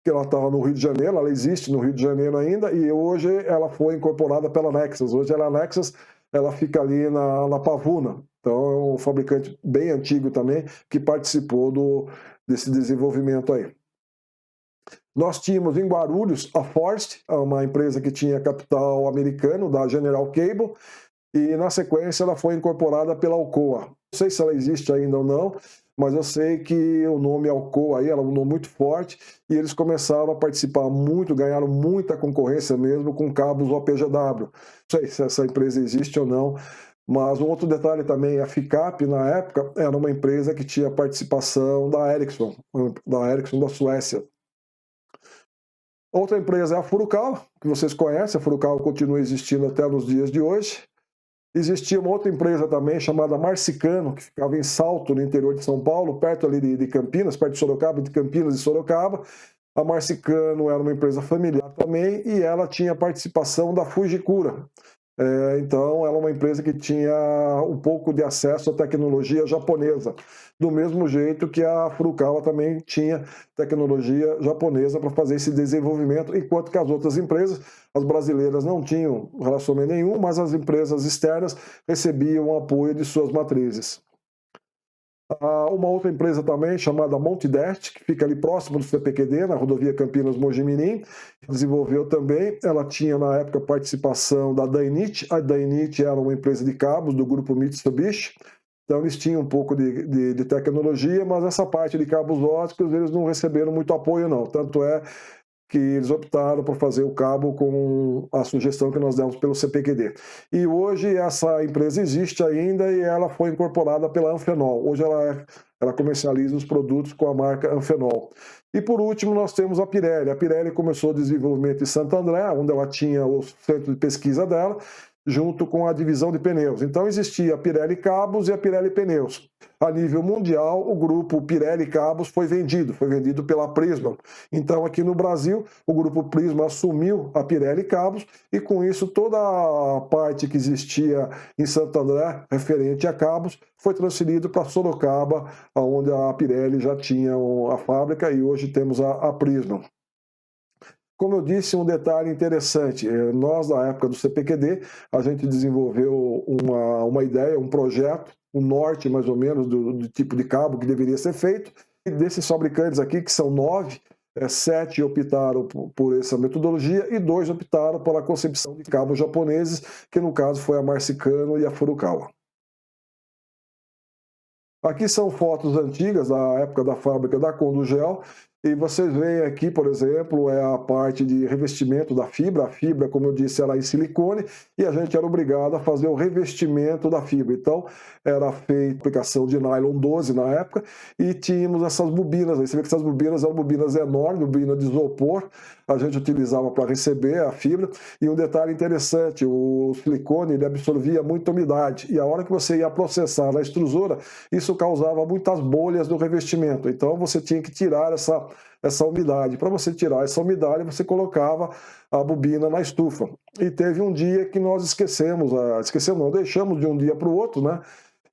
que ela estava no Rio de Janeiro, ela existe no Rio de Janeiro ainda, e hoje ela foi incorporada pela Nexus. Hoje a Nexus ela fica ali na Pavuna. Então é um fabricante bem antigo também, que participou desse desenvolvimento aí. Nós tínhamos em Guarulhos a Forst, uma empresa que tinha capital americano, da General Cable, e na sequência ela foi incorporada pela Alcoa. Não sei se ela existe ainda ou não, mas eu sei que o nome Alcoa aí, ela é um nome muito forte, e eles começaram a participar muito, ganharam muita concorrência mesmo com cabos OPGW. Não sei se essa empresa existe ou não, mas um outro detalhe também, a FICAP na época era uma empresa que tinha participação da Ericsson da Suécia. Outra empresa é a Furukawa, que vocês conhecem, a Furukawa continua existindo até nos dias de hoje. Existia uma outra empresa também chamada Marcicano, que ficava em Salto, no interior de São Paulo, perto ali de Campinas, perto de Sorocaba, de Campinas e Sorocaba. A Marcicano era uma empresa familiar também e ela tinha participação da Fujikura. Então, ela é uma empresa que tinha um pouco de acesso à tecnologia japonesa, do mesmo jeito que a Furukawa também tinha tecnologia japonesa para fazer esse desenvolvimento, enquanto que as outras empresas, as brasileiras, não tinham relacionamento nenhum, mas as empresas externas recebiam o apoio de suas matrizes. Uma outra empresa também, chamada Montedest, que fica ali próximo do CPQD, na rodovia Campinas-Mogi-Mirim, desenvolveu também. Ela tinha, na época, participação da Dainit. A Dainit era uma empresa de cabos do grupo Mitsubishi, então eles tinham um pouco de tecnologia, mas essa parte de cabos óticos eles não receberam muito apoio, não. Tanto é que eles optaram por fazer o cabo com a sugestão que nós demos pelo CPQD. E hoje essa empresa existe ainda e ela foi incorporada pela Anfenol. Hoje ela comercializa os produtos com a marca Anfenol. E por último nós temos a Pirelli. A Pirelli começou o desenvolvimento em Santo André, onde ela tinha o centro de pesquisa dela, junto com a divisão de pneus. Então existia a Pirelli Cabos e a Pirelli Pneus. A nível mundial, o grupo Pirelli Cabos foi vendido pela Prisma. Então aqui no Brasil, o grupo Prisma assumiu a Pirelli Cabos e com isso toda a parte que existia em Santo André, referente a cabos, foi transferido para Sorocaba, onde a Pirelli já tinha a fábrica e hoje temos a Prisma. Como eu disse, um detalhe interessante, nós na época do CPQD, a gente desenvolveu uma ideia, um projeto, um norte mais ou menos do tipo de cabo que deveria ser feito, e desses fabricantes aqui, que são 9, 7 optaram por essa metodologia e 2 optaram pela concepção de cabos japoneses, que no caso foi a Marcicano e a Furukawa. Aqui são fotos antigas da época da fábrica da Condugel. E vocês veem aqui, por exemplo, é a parte de revestimento da fibra. A fibra, como eu disse, era em silicone e a gente era obrigado a fazer o revestimento da fibra. Então, era feita a aplicação de nylon 12 na época e tínhamos essas bobinas. Aí você vê que essas bobinas eram bobinas enormes, bobina de isopor. A gente utilizava para receber a fibra. E um detalhe interessante, o silicone ele absorvia muita umidade. E a hora que você ia processar na extrusora, isso causava muitas bolhas no revestimento. Então, você tinha que tirar essa umidade. Para você tirar essa umidade, você colocava a bobina na estufa. E teve um dia que nós deixamos de um dia para o outro, né?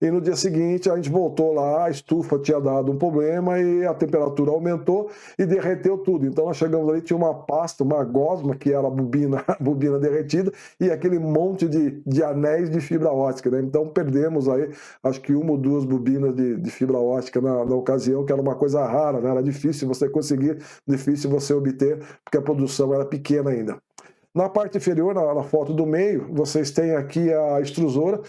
E no dia seguinte a gente voltou lá, a estufa tinha dado um problema e a temperatura aumentou e derreteu tudo. Então nós chegamos ali, tinha uma pasta, uma gosma, que era a bobina derretida, e aquele monte de anéis de fibra ótica, né? Então perdemos aí, acho que 1 ou 2 bobinas de fibra ótica na ocasião, que era uma coisa rara, né? Era difícil você conseguir, difícil você obter, porque a produção era pequena ainda. Na parte inferior, na foto do meio, vocês têm aqui a extrusora.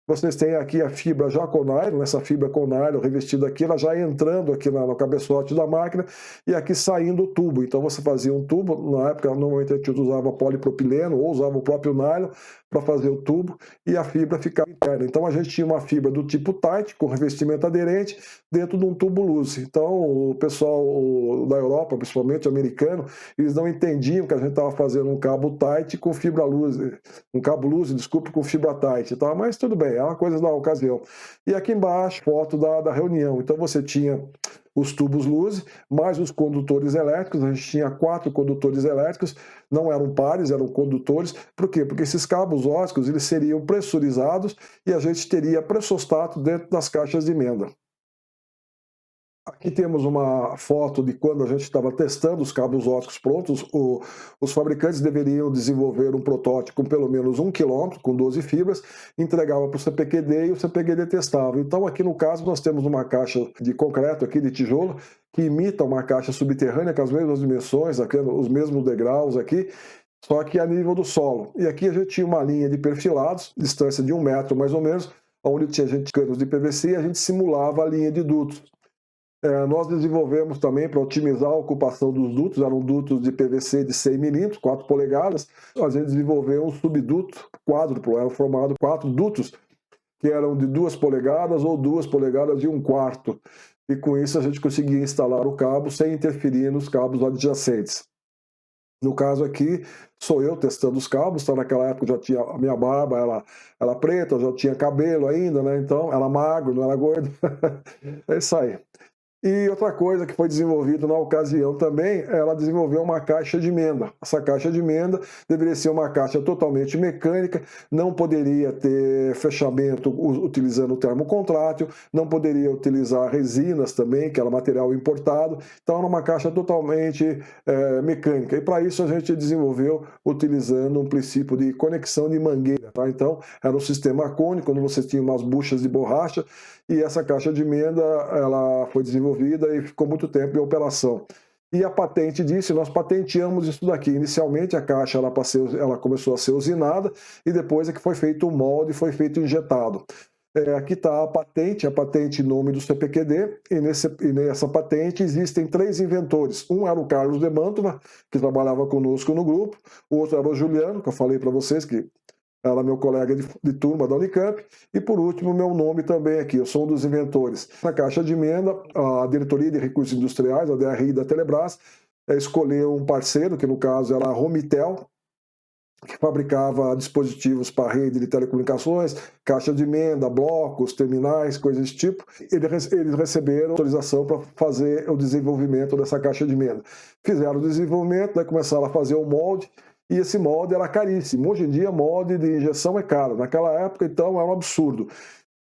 Vocês têm aqui a fibra já com nylon, essa fibra com nylon revestida aqui, ela já entrando aqui no cabeçote da máquina e aqui saindo o tubo. Então você fazia um tubo, na época normalmente a gente usava polipropileno ou usava o próprio nylon para fazer o tubo e a fibra ficava interna. Então a gente tinha uma fibra do tipo tight, com revestimento aderente, dentro de um tubo luze. Então o pessoal da Europa, principalmente americano, eles não entendiam que a gente estava fazendo um cabo tight com fibra luze, um cabo luze, desculpe, com fibra tight. Então, mas tudo bem, é uma coisa da ocasião. E aqui embaixo, foto da reunião. Então você tinha os tubos luze, mais os condutores elétricos. A gente tinha 4 condutores elétricos, não eram pares, eram condutores. Por quê? Porque esses cabos óticos eles seriam pressurizados e a gente teria pressostato dentro das caixas de emenda. Aqui temos uma foto de quando a gente estava testando os cabos óticos prontos. Os fabricantes deveriam desenvolver um protótipo com pelo menos 1 km, com 12 fibras, entregava para o CPQD e o CPQD testava. Então aqui no caso nós temos uma caixa de concreto aqui, de tijolo, que imita uma caixa subterrânea com as mesmas dimensões, aqui, os mesmos degraus aqui, só que a nível do solo. E aqui a gente tinha uma linha de perfilados, distância de 1 metro mais ou menos, onde tinha canos de PVC e a gente simulava a linha de dutos. Nós desenvolvemos também para otimizar a ocupação dos dutos, eram dutos de PVC de 100 milímetros, 4 polegadas. A gente desenvolveu um subduto quádruplo, era formado 4 dutos, que eram de 2 polegadas ou 2 polegadas e 1/4. E com isso a gente conseguia instalar o cabo sem interferir nos cabos adjacentes. No caso aqui, sou eu testando os cabos, então naquela época já tinha a minha barba, ela preta, eu já tinha cabelo ainda, né? Então era magro, não era gordo. É isso aí. E outra coisa que foi desenvolvida na ocasião também, ela desenvolveu uma caixa de emenda. Essa caixa de emenda deveria ser uma caixa totalmente mecânica, não poderia ter fechamento utilizando o termocontrátil, não poderia utilizar resinas também, que era material importado. Então era uma caixa totalmente mecânica. E para isso a gente desenvolveu utilizando um princípio de conexão de mangueira. Tá? Então era um sistema cônico, onde você tinha umas buchas de borracha, e essa caixa de emenda ela foi desenvolvida e ficou muito tempo em operação. E a patente disso, nós patenteamos isso daqui. Inicialmente a caixa ela começou a ser usinada e depois é que foi feito o molde e foi feito injetado. Aqui está a patente em nome do CPQD, e nessa patente existem 3 inventores. Um era o Carlos de Mantova, que trabalhava conosco no grupo, o outro era o Juliano, que eu falei para vocês que era meu colega de turma da Unicamp, e por último meu nome também aqui, eu sou um dos inventores. Na caixa de emenda, a Diretoria de Recursos Industriais, a DRI da Telebrás, escolheu um parceiro, que no caso era a Romitel, que fabricava dispositivos para rede de telecomunicações, caixa de emenda, blocos, terminais, coisas desse tipo. Eles receberam autorização para fazer o desenvolvimento dessa caixa de emenda. Fizeram o desenvolvimento, começaram a fazer o molde, e esse molde era caríssimo. Hoje em dia, molde de injeção é caro. Naquela época, então, era um absurdo.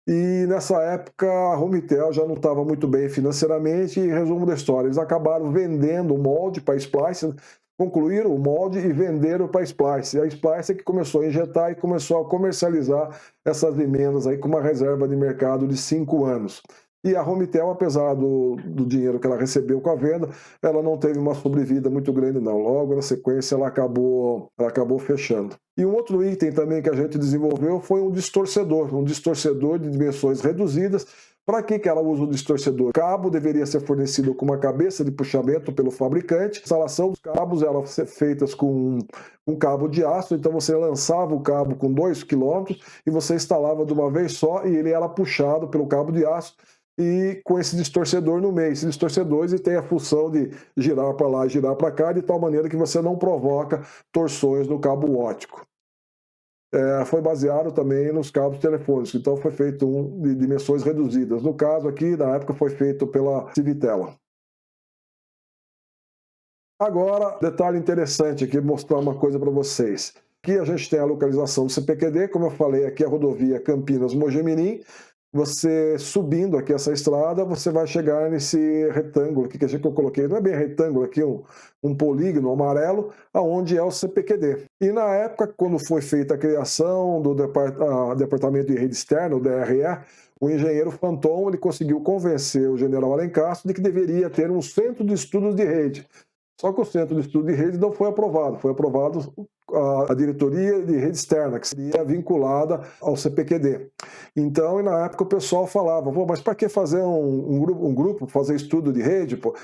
E nessa época, a Romitel já não estava muito bem financeiramente, e resumo da história, eles acabaram vendendo o molde para a Splice, concluíram o molde e venderam para a Splice. E a Splice é que começou a injetar e começou a comercializar essas emendas aí com uma reserva de mercado de 5 anos. E a Romitel, apesar do dinheiro que ela recebeu com a venda, ela não teve uma sobrevida muito grande não. Logo na sequência ela acabou fechando. E um outro item também que a gente desenvolveu foi um distorcedor de dimensões reduzidas. Para que ela usa o distorcedor? O cabo deveria ser fornecido com uma cabeça de puxamento pelo fabricante. A instalação dos cabos era feita com um cabo de aço, então você lançava o cabo com 2 km e você instalava de uma vez só e ele era puxado pelo cabo de aço e com esse distorcedor no meio. Esse distorcedor ele tem a função de girar para lá e girar para cá, de tal maneira que você não provoca torções no cabo óptico. Foi baseado também nos cabos telefônicos, então foi feito de dimensões reduzidas. No caso aqui, na época, foi feito pela Civitella. Agora, detalhe interessante aqui, mostrar uma coisa para vocês. Aqui a gente tem a localização do CPQD, como eu falei, aqui é a rodovia Campinas-Mojimirim. Você subindo aqui essa estrada, você vai chegar nesse retângulo aqui que eu coloquei, não é bem retângulo aqui, um polígono amarelo, aonde é o CPQD. E na época, quando foi feita a criação do Departamento de Rede Externa, o DRE, o engenheiro Fanton ele conseguiu convencer o general Alencastro de que deveria ter um centro de estudos de rede. Só que o centro de estudo de rede não foi aprovado a diretoria de rede externa, que seria vinculada ao CPQD. Então, na época o pessoal falava, mas para que fazer um grupo, fazer estudo de rede? Pô?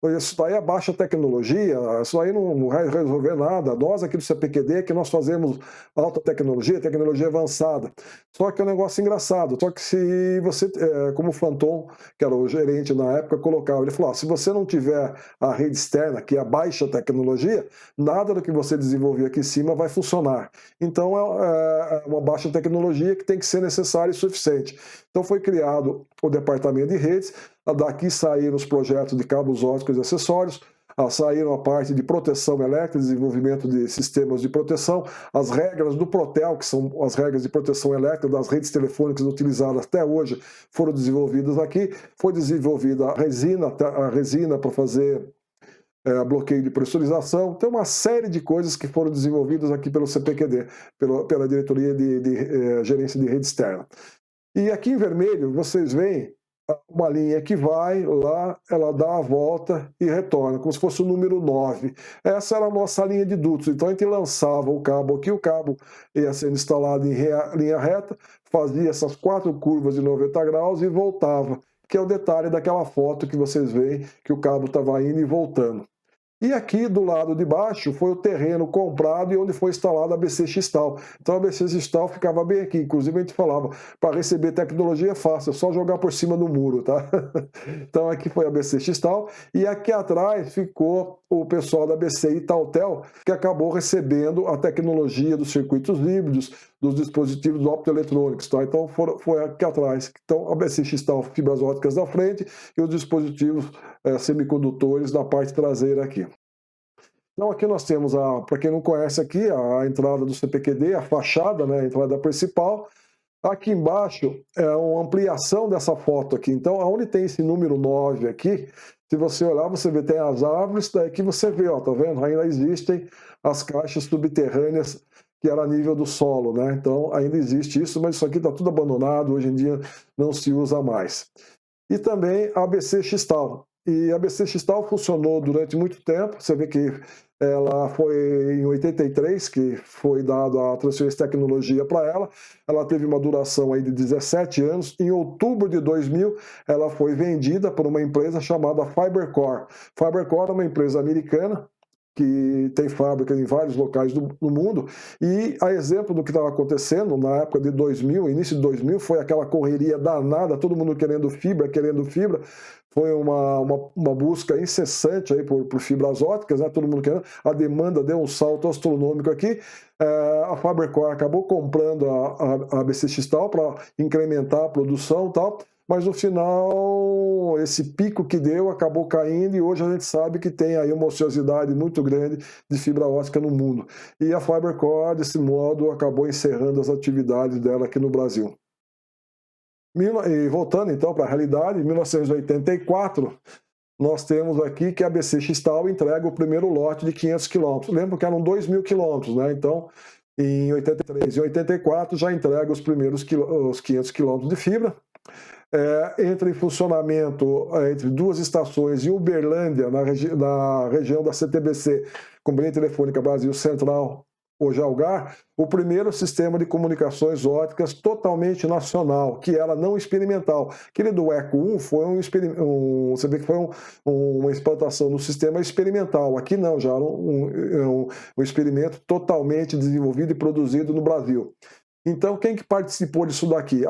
Isso daí é baixa tecnologia, isso aí não vai resolver nada. Nós aqui do CPQD que nós fazemos alta tecnologia, tecnologia avançada. Só que é um negócio engraçado, só que se você, como o Fanton, que era o gerente na época, colocava, ele falou, se você não tiver a rede externa, que é a baixa tecnologia, nada do que você desenvolver aqui em cima vai funcionar. Então é uma baixa tecnologia que tem que ser necessária e suficiente. Então foi criado o departamento de redes, daqui saíram os projetos de cabos óticos e acessórios, saíram a parte de proteção elétrica, desenvolvimento de sistemas de proteção, as regras do Protel, que são as regras de proteção elétrica das redes telefônicas utilizadas até hoje, foram desenvolvidas aqui. Foi desenvolvida a resina para fazer bloqueio de pressurização. Tem uma série de coisas que foram desenvolvidas aqui pelo CPQD, pela Diretoria de Gerência de Rede Externa. E aqui em vermelho, vocês veem uma linha que vai lá, ela dá a volta e retorna, como se fosse o número 9. Essa era a nossa linha de dutos. Então a gente lançava o cabo aqui, o cabo ia sendo instalado em linha reta, fazia essas 4 curvas de 90 graus e voltava, que é o detalhe daquela foto que vocês veem que o cabo estava indo e voltando. E aqui do lado de baixo foi o terreno comprado e onde foi instalado a BC Xtal. Então a BC Xtal ficava bem aqui. Inclusive a gente falava, para receber tecnologia é fácil, é só jogar por cima do muro, tá? Então aqui foi a BC Xtal e aqui atrás ficou o pessoal da BC Italtel, que acabou recebendo a tecnologia dos circuitos híbridos, dos dispositivos optoeletrônicos, tá? Então foi aqui atrás. Então a BC Xtal, fibras óticas na frente e os dispositivos semicondutores na parte traseira aqui. Então aqui nós temos, para quem não conhece aqui, a entrada do CPQD, a fachada, né, a entrada principal. Aqui embaixo é uma ampliação dessa foto aqui. Então, onde tem esse número 9 aqui, se você olhar, você vê, tem as árvores, daqui você vê, ó, tá vendo? Ainda existem as caixas subterrâneas que era a nível do solo, né? Então, ainda existe isso, mas isso aqui está tudo abandonado, hoje em dia não se usa mais. E também a ABC Xtal. E a ABC Xtal funcionou durante muito tempo, você vê que ela foi em 83 que foi dada a transferência de tecnologia para ela. Ela teve uma duração aí de 17 anos. Em outubro de 2000, ela foi vendida por uma empresa chamada Fibercore. Fibercore é uma empresa americana que tem fábrica em vários locais do mundo, e a exemplo do que estava acontecendo na época de 2000, início de 2000, foi aquela correria danada, todo mundo querendo fibra, foi uma busca incessante aí por fibras óticas, né? Todo mundo querendo, a demanda deu um salto astronômico aqui, a Fibercore acabou comprando a ABC Xtal para incrementar a produção e tal, mas no final esse pico que deu acabou caindo e hoje a gente sabe que tem aí uma ociosidade muito grande de fibra ótica no mundo. E a Fibercore, desse modo, acabou encerrando as atividades dela aqui no Brasil. E voltando então para a realidade, em 1984, nós temos aqui que a ABC Xtal entrega o primeiro lote de 500 km. Lembro que eram 2.000 km, né? Então, em 83 e 84 já entrega os primeiros 500 km de fibra. Entra em funcionamento entre 2 estações em Uberlândia, na região da CTBC, Companhia Telefônica Brasil Central, hoje Algar, o primeiro sistema de comunicações óticas totalmente nacional, que era não experimental. Aquele do Eco 1 foi você vê que foi uma implantação no sistema experimental. Aqui não, já era um experimento totalmente desenvolvido e produzido no Brasil. Então, quem que participou disso daqui?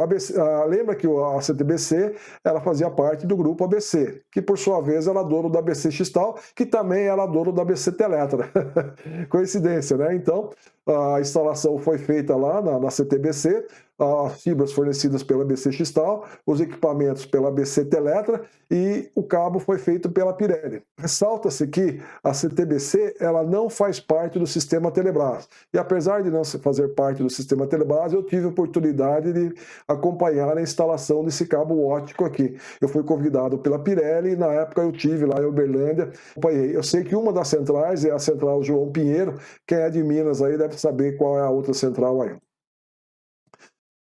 Lembra que a CTBC ela fazia parte do grupo ABC, que por sua vez era dono da ABC Xtal, que também era dono da ABC Teletra. Coincidência, né? Então, a instalação foi feita lá na CTBC, as fibras fornecidas pela ABC Xtal, os equipamentos pela ABC Teletra e o cabo foi feito pela Pirelli. Ressalta-se que a CTBC ela não faz parte do sistema Telebrás. E apesar de não fazer parte do sistema Telebrás, eu tive a oportunidade de acompanhar a instalação desse cabo óptico aqui. Eu fui convidado pela Pirelli e na época eu tive lá em Uberlândia, acompanhei. Eu sei que uma das centrais é a central João Pinheiro, quem é de Minas aí deve saber qual é a outra central aí.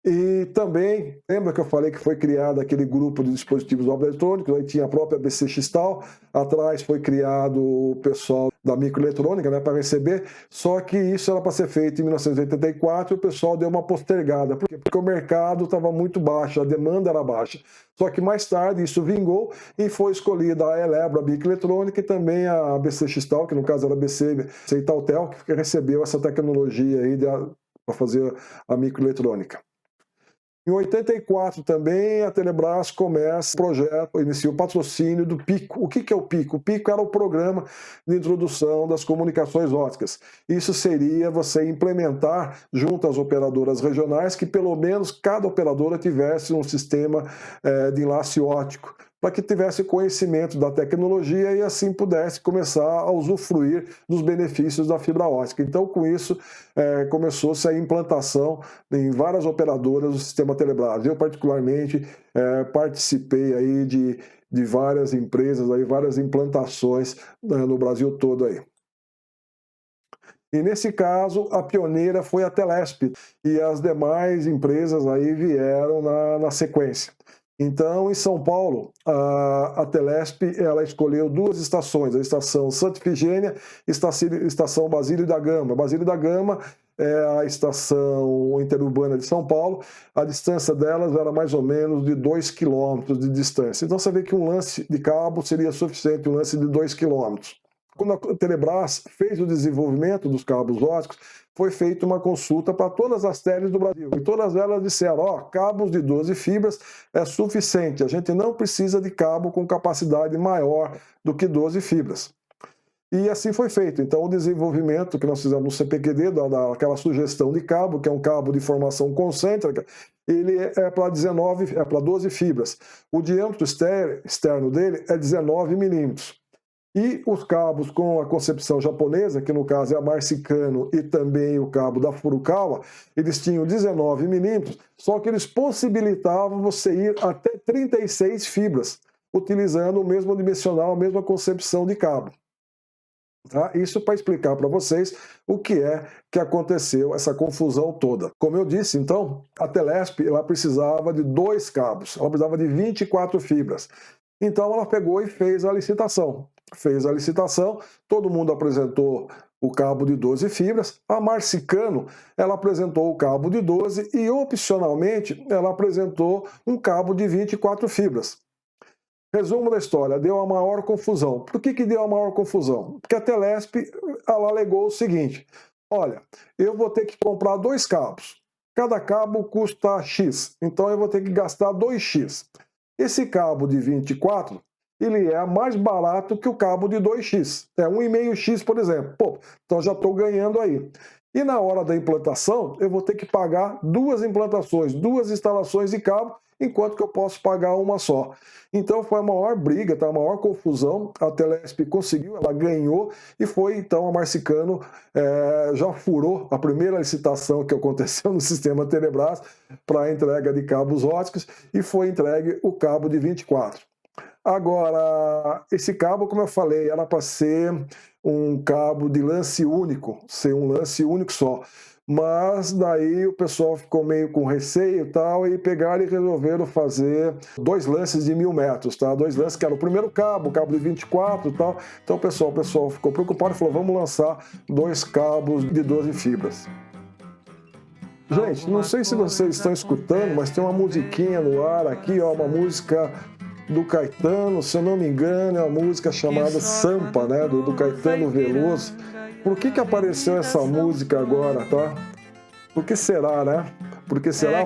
E também, lembra que eu falei que foi criado aquele grupo de dispositivos eletrônicos, aí tinha a própria ABC Xtal, atrás foi criado o pessoal da microeletrônica, né, para receber, só que isso era para ser feito em 1984 e o pessoal deu uma postergada. Por quê? Porque o mercado estava muito baixo, a demanda era baixa. Só que mais tarde isso vingou e foi escolhida a Elebra microeletrônica e também a BC Xtal, que no caso era a BC Italtel, que recebeu essa tecnologia aí para fazer a microeletrônica. Em 84 também a Telebrás começa o projeto, inicia o patrocínio do PICO. O que é o PICO? O PICO era o programa de introdução das comunicações óticas. Isso seria você implementar junto às operadoras regionais que pelo menos cada operadora tivesse um sistema de enlace ótico, para que tivesse conhecimento da tecnologia e assim pudesse começar a usufruir dos benefícios da fibra ótica. Então, com isso, começou-se a implantação em várias operadoras do sistema Telebrás. Eu, particularmente, participei aí de várias empresas, aí, várias implantações no Brasil todo aí. E nesse caso, a pioneira foi a Telesp, e as demais empresas aí vieram na sequência. Então, em São Paulo, a Telesp ela escolheu duas estações, a estação Santa Ifigênia e a estação Basílio da Gama. Basílio da Gama é a estação interurbana de São Paulo, a distância delas era mais ou menos de 2 quilômetros de distância. Então, você vê que um lance de cabo seria suficiente, um lance de 2 quilômetros. Quando a Telebrás fez o desenvolvimento dos cabos óticos, foi feita uma consulta para todas as teles do Brasil. E todas elas disseram, cabos de 12 fibras é suficiente, a gente não precisa de cabo com capacidade maior do que 12 fibras. E assim foi feito. Então, o desenvolvimento que nós fizemos no CPQD, daquela sugestão de cabo, que é um cabo de formação concêntrica, ele é para 12 fibras. O diâmetro externo dele é 19 milímetros. E os cabos com a concepção japonesa, que no caso é a Marcicano e também o cabo da Furukawa, eles tinham 19 milímetros, só que eles possibilitavam você ir até 36 fibras, utilizando o mesmo dimensional, a mesma concepção de cabo. Tá? Isso para explicar para vocês o que é que aconteceu, essa confusão toda. Como eu disse, então, a Telesp ela precisava de 2 cabos, ela precisava de 24 fibras. Então ela pegou e fez a licitação. Todo mundo apresentou o cabo de 12 fibras, a Marcicano ela apresentou o cabo de 12 e opcionalmente ela apresentou um cabo de 24 fibras. Resumo da história, deu a maior confusão. Por que deu a maior confusão? Porque a Telesp ela alegou o seguinte, olha, eu vou ter que comprar 2 cabos, cada cabo custa X, então eu vou ter que gastar 2X. Esse cabo de 24, ele é mais barato que o cabo de 2X, é 1,5X, por exemplo. Pô, então já estou ganhando aí. E na hora da implantação, eu vou ter que pagar 2 implantações, 2 instalações de cabo, enquanto que eu posso pagar uma só. Então foi a maior briga, tá? A maior confusão, a Telesp conseguiu, ela ganhou, e foi então a Marcicano já furou a primeira licitação que aconteceu no sistema Telebrás para a entrega de cabos óticos, e foi entregue o cabo de 24. Agora, esse cabo, como eu falei, era para ser um cabo de lance único, ser um lance único só. Mas daí o pessoal ficou meio com receio e tal, e pegaram e resolveram fazer 2 lances de 1000 metros, tá? 2 lances que era o primeiro cabo, o cabo de 24 e tal. Então o pessoal ficou preocupado e falou, vamos lançar 2 cabos de 12 fibras. Gente, não sei se vocês estão escutando, mas tem uma musiquinha no ar aqui, ó, uma música do Caetano, se eu não me engano, é uma música chamada Sampa, né, do Caetano Veloso. Por que apareceu essa música agora, tá? Por que será, né? Por que será?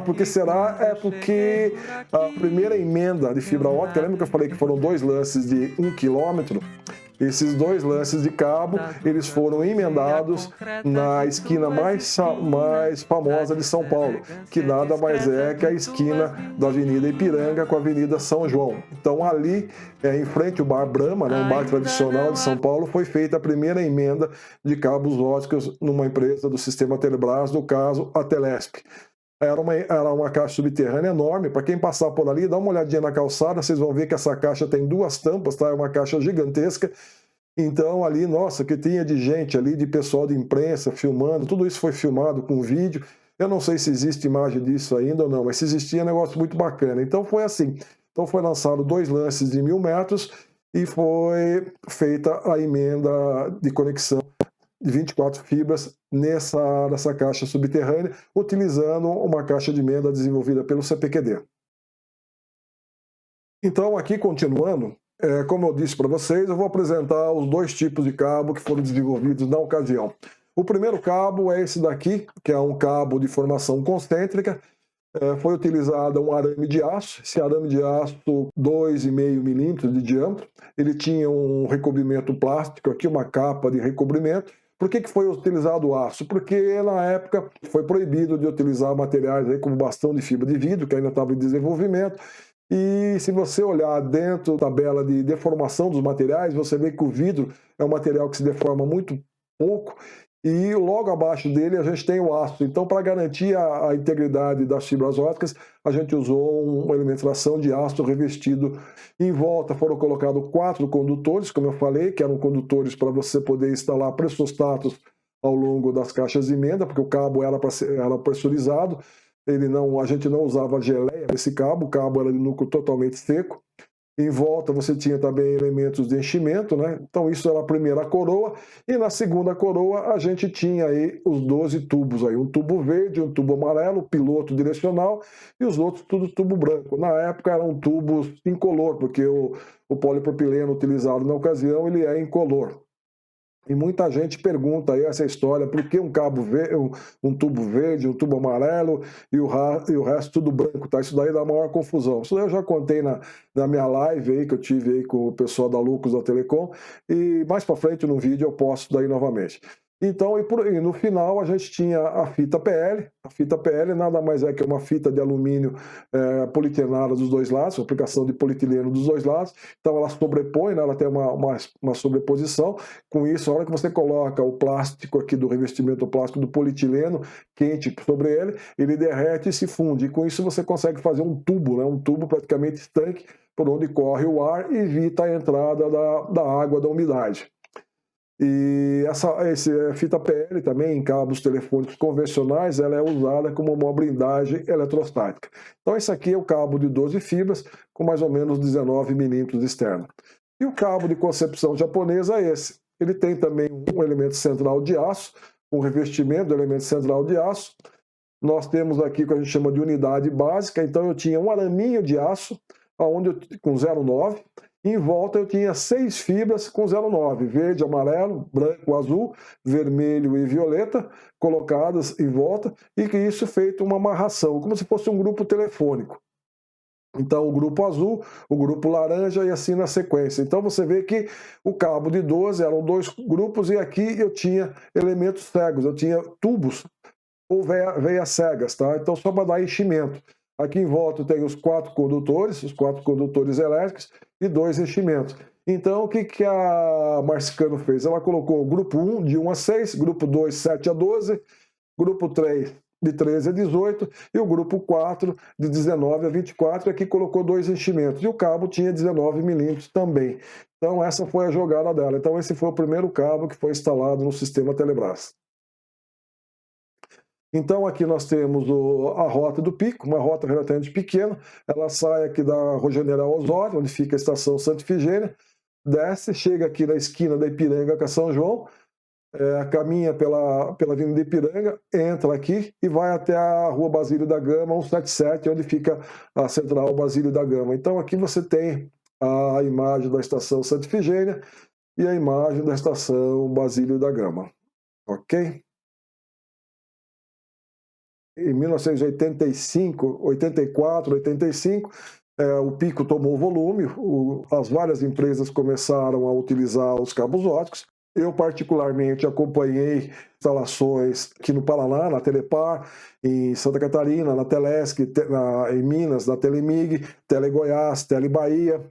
Porque a primeira emenda de fibra ótica, lembra que eu falei que foram 2 lances de 1 quilômetro? Esses 2 lances de cabo, eles foram emendados na esquina mais famosa de São Paulo, que nada mais é que a esquina da Avenida Ipiranga com a Avenida São João. Então ali, em frente ao Bar Brahma, né, um bar tradicional de São Paulo, foi feita a primeira emenda de cabos óticos numa empresa do sistema Telebrás, no caso a Telesp. Era uma caixa subterrânea enorme, para quem passar por ali, dá uma olhadinha na calçada, vocês vão ver que essa caixa tem 2 tampas, tá? É uma caixa gigantesca. Então ali, nossa, que tinha de gente ali, de pessoal de imprensa filmando, tudo isso foi filmado com vídeo. Eu não sei se existe imagem disso ainda ou não, mas se existia é um negócio muito bacana. Então foi assim, então foi lançado 2 lances de 1000 metros e foi feita a emenda de conexão de 24 fibras nessa caixa subterrânea, utilizando uma caixa de emenda desenvolvida pelo CPQD. Então, aqui continuando, como eu disse para vocês, eu vou apresentar os dois tipos de cabo que foram desenvolvidos na ocasião. O primeiro cabo é esse daqui, que é um cabo de formação concêntrica. Foi utilizado um arame de aço, esse arame de aço 2,5 milímetros de diâmetro. Ele tinha um recobrimento plástico aqui, uma capa de recobrimento. Por que foi utilizado o aço? Porque na época foi proibido de utilizar materiais aí como bastão de fibra de vidro, que ainda estava em desenvolvimento. E se você olhar dentro da tabela de deformação dos materiais, você vê que o vidro é um material que se deforma muito pouco, e logo abaixo dele a gente tem o aço. Então, para garantir a integridade das fibras ópticas, a gente usou um elemento de tração de aço revestido. Em volta foram colocados 4 condutores, como eu falei, que eram condutores para você poder instalar pressostatos ao longo das caixas de emenda, porque o cabo era pressurizado. A gente não usava geleia nesse cabo, o cabo era de núcleo totalmente seco. Em volta você tinha também elementos de enchimento, né? Então isso era a primeira coroa, e na segunda coroa a gente tinha aí os 12 tubos aí, um tubo verde, um tubo amarelo, piloto direcional, e os outros tudo tubo branco. Na época eram tubos incolor, porque o polipropileno utilizado na ocasião ele é incolor. E muita gente pergunta aí essa história, por que um cabo verde, um tubo verde, um tubo amarelo e o resto tudo branco, tá? Isso daí dá maior confusão. Isso daí eu já contei na minha live aí que eu tive aí com o pessoal da Lucas da Telecom, e mais para frente no vídeo eu posto daí novamente. Então, e no final a gente tinha a fita PL. A fita PL nada mais é que uma fita de alumínio polietilenada dos dois lados, aplicação de polietileno dos dois lados. Então ela sobrepõe, né? Ela tem uma sobreposição. Com isso, a hora que você coloca o plástico aqui do revestimento plástico do polietileno quente sobre ele, ele derrete e se funde. E com isso você consegue fazer um tubo, né? Um tubo praticamente estanque, por onde corre o ar e evita a entrada da água, da umidade. E essa fita PL também, em cabos telefônicos convencionais, ela é usada como uma blindagem eletrostática. Então esse aqui é o cabo de 12 fibras, com mais ou menos 19 milímetros externo. E o cabo de concepção japonesa é esse. Ele tem também um elemento central de aço, um revestimento do elemento central de aço. Nós temos aqui o que a gente chama de unidade básica. Então eu tinha um araminho de aço com 0,9. Em volta eu tinha 6 fibras com 0,9, verde, amarelo, branco, azul, vermelho e violeta, colocadas em volta, e que isso feito uma amarração, como se fosse um grupo telefônico. Então o grupo azul, o grupo laranja e assim na sequência. Então você vê que o cabo de 12 eram 2 grupos, e aqui eu tinha elementos cegos, eu tinha tubos ou veias cegas, tá? Então só para dar enchimento. Aqui em volta tem os 4 condutores elétricos e 2 enchimentos. Então, o que a Marcicano fez? Ela colocou o grupo 1, de 1 a 6, grupo 2, 7 a 12, grupo 3, de 13 a 18, e o grupo 4, de 19 a 24, e aqui colocou 2 enchimentos. E o cabo tinha 19 milímetros também. Então, essa foi a jogada dela. Então, esse foi o primeiro cabo que foi instalado no sistema Telebrás. Então aqui nós temos a rota do pico, uma rota relativamente pequena. Ela sai aqui da Rua General Osório, onde fica a estação Santa Ifigênia, desce, chega aqui na esquina da Ipiranga com a São João, caminha pela Avenida Ipiranga, entra aqui e vai até a Rua Basílio da Gama, 177, onde fica a Central Basílio da Gama. Então aqui você tem a imagem da estação Santa Ifigênia e a imagem da estação Basílio da Gama. Ok? Em 1985, 84, 85, o pico tomou volume, as várias empresas começaram a utilizar os cabos óticos. Eu, particularmente, acompanhei instalações aqui no Paraná, na Telepar, em Santa Catarina, na Telesc, em Minas, na Telemig, Telegoiás, Telebahia,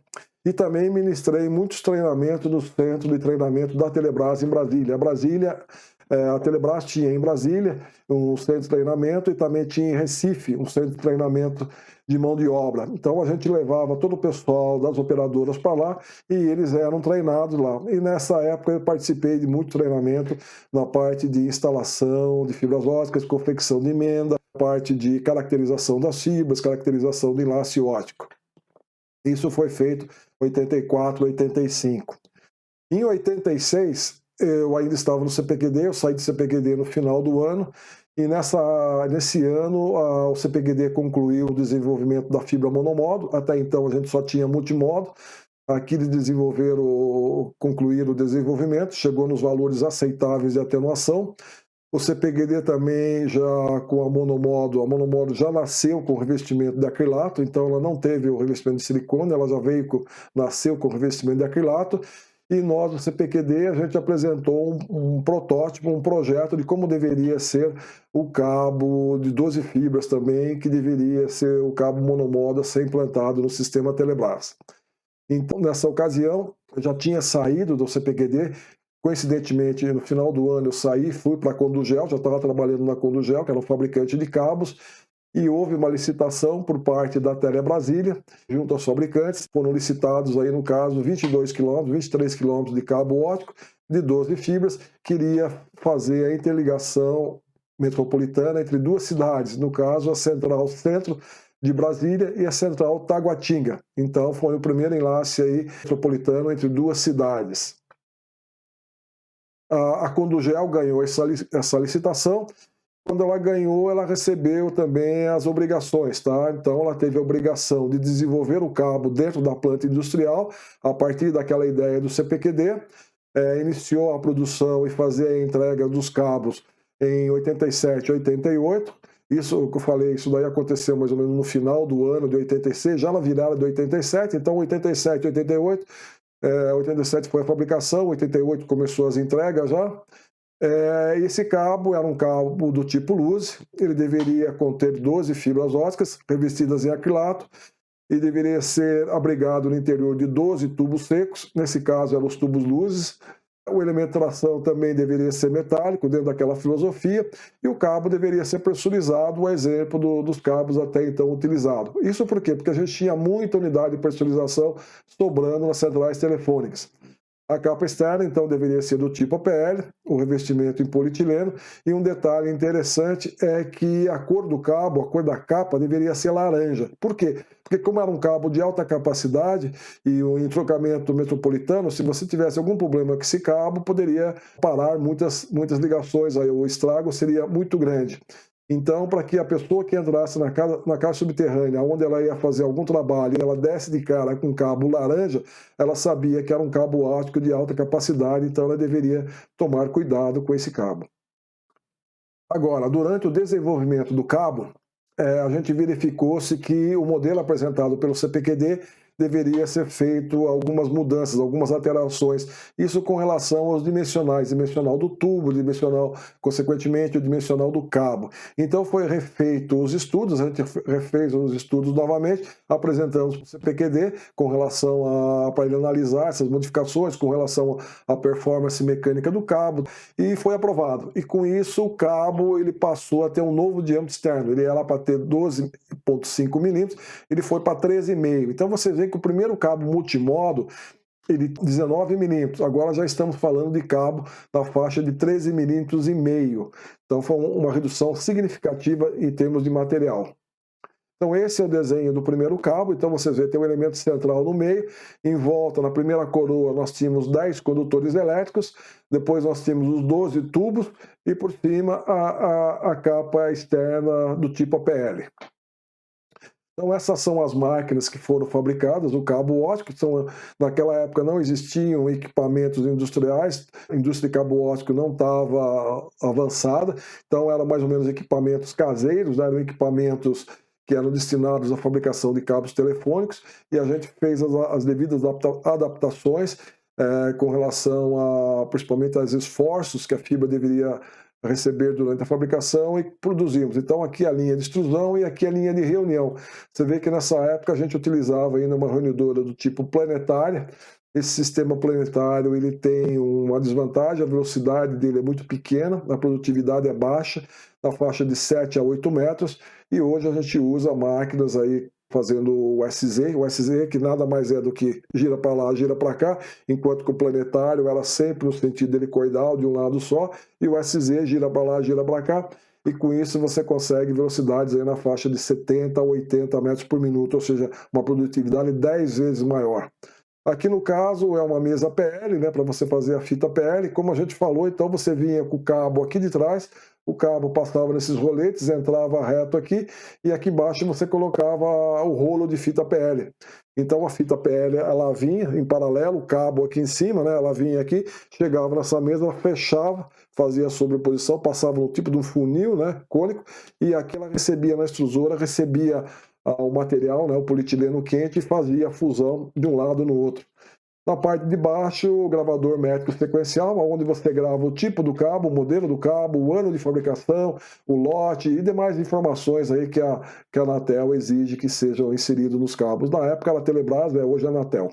e também ministrei muitos treinamentos no centro de treinamento da Telebrás em Brasília. A Telebrás tinha em Brasília um centro de treinamento, e também tinha em Recife um centro de treinamento de mão de obra. Então a gente levava todo o pessoal das operadoras para lá e eles eram treinados lá. E nessa época eu participei de muito treinamento na parte de instalação de fibras óticas, confecção de emenda, parte de caracterização das fibras, caracterização de enlace óptico. Isso foi feito em 84, 85. Em 86, eu ainda estava no CPQD, eu saí do CPQD no final do ano, e nesse ano o CPQD concluiu o desenvolvimento da fibra monomodo. Até então a gente só tinha multimodo. Aqui eles concluíram o desenvolvimento, chegou nos valores aceitáveis de atenuação. O CPQD também já com a monomodo já nasceu com revestimento de acrilato, então ela não teve o revestimento de silicone, ela já nasceu com revestimento de acrilato. E nós, no CPQD, a gente apresentou um protótipo, um projeto de como deveria ser o cabo de 12 fibras também, que deveria ser o cabo monomodo a ser implantado no sistema Telebrás. Então, nessa ocasião, eu já tinha saído do CPQD. Coincidentemente, no final do ano eu saí, fui para a Condugel, já estava trabalhando na Condugel, que era um fabricante de cabos, e houve uma licitação por parte da Telebrasília, junto aos fabricantes. Foram licitados aí, no caso, 22 quilômetros, 23 quilômetros de cabo óptico de 12 fibras, que iria fazer a interligação metropolitana entre duas cidades, no caso, a Central Centro de Brasília e a Central Taguatinga. Então, foi o primeiro enlace aí metropolitano entre duas cidades. A Condugel ganhou essa licitação. Quando ela ganhou, ela recebeu também as obrigações, tá? Então, ela teve a obrigação de desenvolver o cabo dentro da planta industrial, a partir daquela ideia do CPQD, iniciou a produção e fazer a entrega dos cabos em 87, 88. Isso que eu falei, isso daí aconteceu mais ou menos no final do ano de 86, já na virada de 87, então 87, 88, 87 foi a fabricação, 88 começou as entregas já. Esse cabo era um cabo do tipo Luzi, ele deveria conter 12 fibras ópticas revestidas em acrilato e deveria ser abrigado no interior de 12 tubos secos, nesse caso eram os tubos Luzes. O elemento de tração também deveria ser metálico, dentro daquela filosofia, e o cabo deveria ser pressurizado, o exemplo dos cabos até então utilizados. Isso por quê? Porque a gente tinha muita unidade de pressurização sobrando nas centrais telefônicas. A capa externa, então, deveria ser do tipo APL, o revestimento em polietileno, e um detalhe interessante é que a cor do cabo, a cor da capa, deveria ser laranja. Por quê? Porque como era um cabo de alta capacidade e o entrocamento metropolitano, se você tivesse algum problema com esse cabo, poderia parar muitas ligações, aí o estrago seria muito grande. Então, para que a pessoa que entrasse na casa subterrânea, onde ela ia fazer algum trabalho, e ela desse de cara com um cabo laranja, ela sabia que era um cabo óptico de alta capacidade, então ela deveria tomar cuidado com esse cabo. Agora, durante o desenvolvimento do cabo, a gente verificou-se que o modelo apresentado pelo CPQD deveria ser feito algumas mudanças, algumas alterações. Isso com relação aos dimensionais, dimensional do tubo, dimensional, consequentemente, o dimensional do cabo. Então foi refeito os estudos, a gente refez os estudos novamente, apresentamos para o CPQD com relação para ele analisar essas modificações, com relação à performance mecânica do cabo, e foi aprovado. E com isso o cabo ele passou a ter um novo diâmetro externo, ele era para ter 12,5 milímetros, ele foi para 13,5. Então você vê que o primeiro cabo multimodo, ele 19 milímetros, agora já estamos falando de cabo na faixa de 13,5 milímetros. Então foi uma redução significativa em termos de material. Então esse é o desenho do primeiro cabo. Então você vê, tem um elemento central no meio, em volta, na primeira coroa, nós tínhamos 10 condutores elétricos, depois nós tínhamos os 12 tubos e por cima a capa externa do tipo APL. Então essas são as máquinas que foram fabricadas, o cabo óptico. Naquela época não existiam equipamentos industriais, a indústria de cabo óptico não estava avançada, então eram mais ou menos equipamentos caseiros, né? Eram equipamentos que eram destinados à fabricação de cabos telefônicos, e a gente fez as devidas adaptações com relação principalmente aos esforços que a fibra deveria receber durante a fabricação, e produzimos. Então aqui a linha de extrusão e aqui a linha de reunião. Você vê que nessa época a gente utilizava ainda uma reunidora do tipo planetária. Esse sistema planetário ele tem uma desvantagem, a velocidade dele é muito pequena, a produtividade é baixa, na faixa de 7 a 8 metros, e hoje a gente usa máquinas aí fazendo o SZ que nada mais é do que gira para lá, gira para cá, enquanto que o planetário era sempre no sentido helicoidal, de um lado só, e o SZ gira para lá, gira para cá. e com isso você consegue velocidades aí na faixa de 70 a 80 metros por minuto, ou seja, uma produtividade 10 vezes maior. Aqui no caso é uma mesa PL, né, para você fazer a fita PL. Como a gente falou, então você vinha com o cabo aqui de trás, o cabo passava nesses roletes, entrava reto aqui, e aqui embaixo você colocava o rolo de fita PL. Então a fita PL ela vinha em paralelo, o cabo aqui em cima, né, ela vinha aqui, chegava nessa mesa, ela fechava, fazia a sobreposição, passava no tipo de um funil, né, cônico, e aqui ela recebia na extrusora, recebia o material, né, o polietileno quente, e fazia a fusão de um lado no outro. Na parte de baixo, o gravador métrico sequencial, onde você grava o tipo do cabo, o modelo do cabo, o ano de fabricação, o lote e demais informações aí que a Anatel exige que sejam inseridos nos cabos. Na época era a Telebrás, hoje é a Anatel.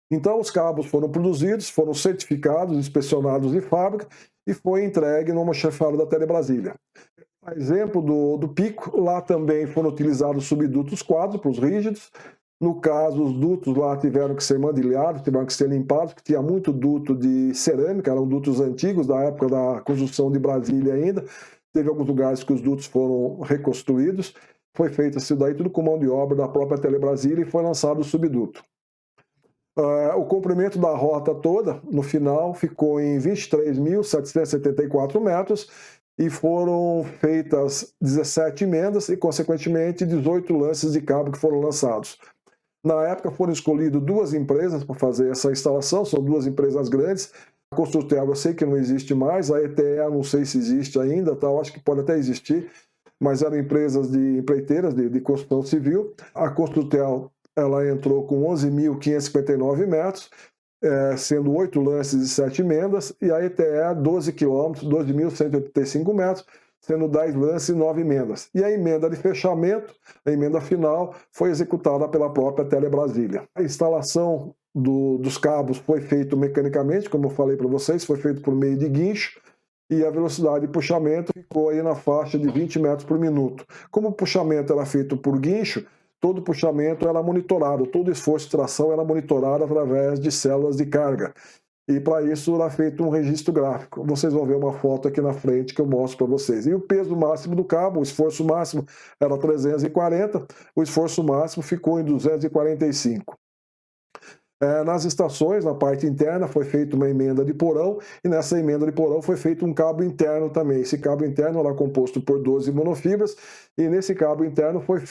Então os cabos foram produzidos, foram certificados, inspecionados de fábrica e foi entregue numa chefada da Telebrasília. A exemplo do Pico, lá também foram utilizados subdutos quádruplos rígidos. No caso, os dutos lá tiveram que ser mandilhados, tiveram que ser limpados, porque tinha muito duto de cerâmica, eram dutos antigos, da época da construção de Brasília ainda. Teve alguns lugares que os dutos foram reconstruídos. Foi feito isso daí tudo com mão de obra da própria Telebrasília e foi lançado o subduto. O comprimento da rota toda, no final, ficou em 23.774 metros, e foram feitas 17 emendas e, consequentemente, 18 lances de cabo que foram lançados. Na época foram escolhidas duas empresas para fazer essa instalação, são duas empresas grandes. A Construtel eu sei que não existe mais, a ETE não sei se existe ainda, tá? Eu acho que pode até existir, mas eram empresas de empreiteiras de construção civil. A Construtel ela entrou com 11.559 metros, sendo 8 lances e 7 emendas, e a ETE 12 quilômetros, 12.185 metros, sendo 10 lances e 9 emendas. E a emenda de fechamento, a emenda final, foi executada pela própria Telebrasília. A instalação dos cabos foi feita mecanicamente, como eu falei para vocês, foi feito por meio de guincho, e a velocidade de puxamento ficou aí na faixa de 20 metros por minuto. Como o puxamento era feito por guincho, todo puxamento era monitorado, todo esforço de tração era monitorado através de células de carga. E para isso era feito um registro gráfico. Vocês vão ver uma foto aqui na frente que eu mostro para vocês. E o peso máximo do cabo, o esforço máximo era 340, o esforço máximo ficou em 245. Nas estações, na parte interna, foi feita uma emenda de porão, e nessa emenda de porão foi feito um cabo interno também. Esse cabo interno era composto por 12 monofibras, e nesse cabo interno foi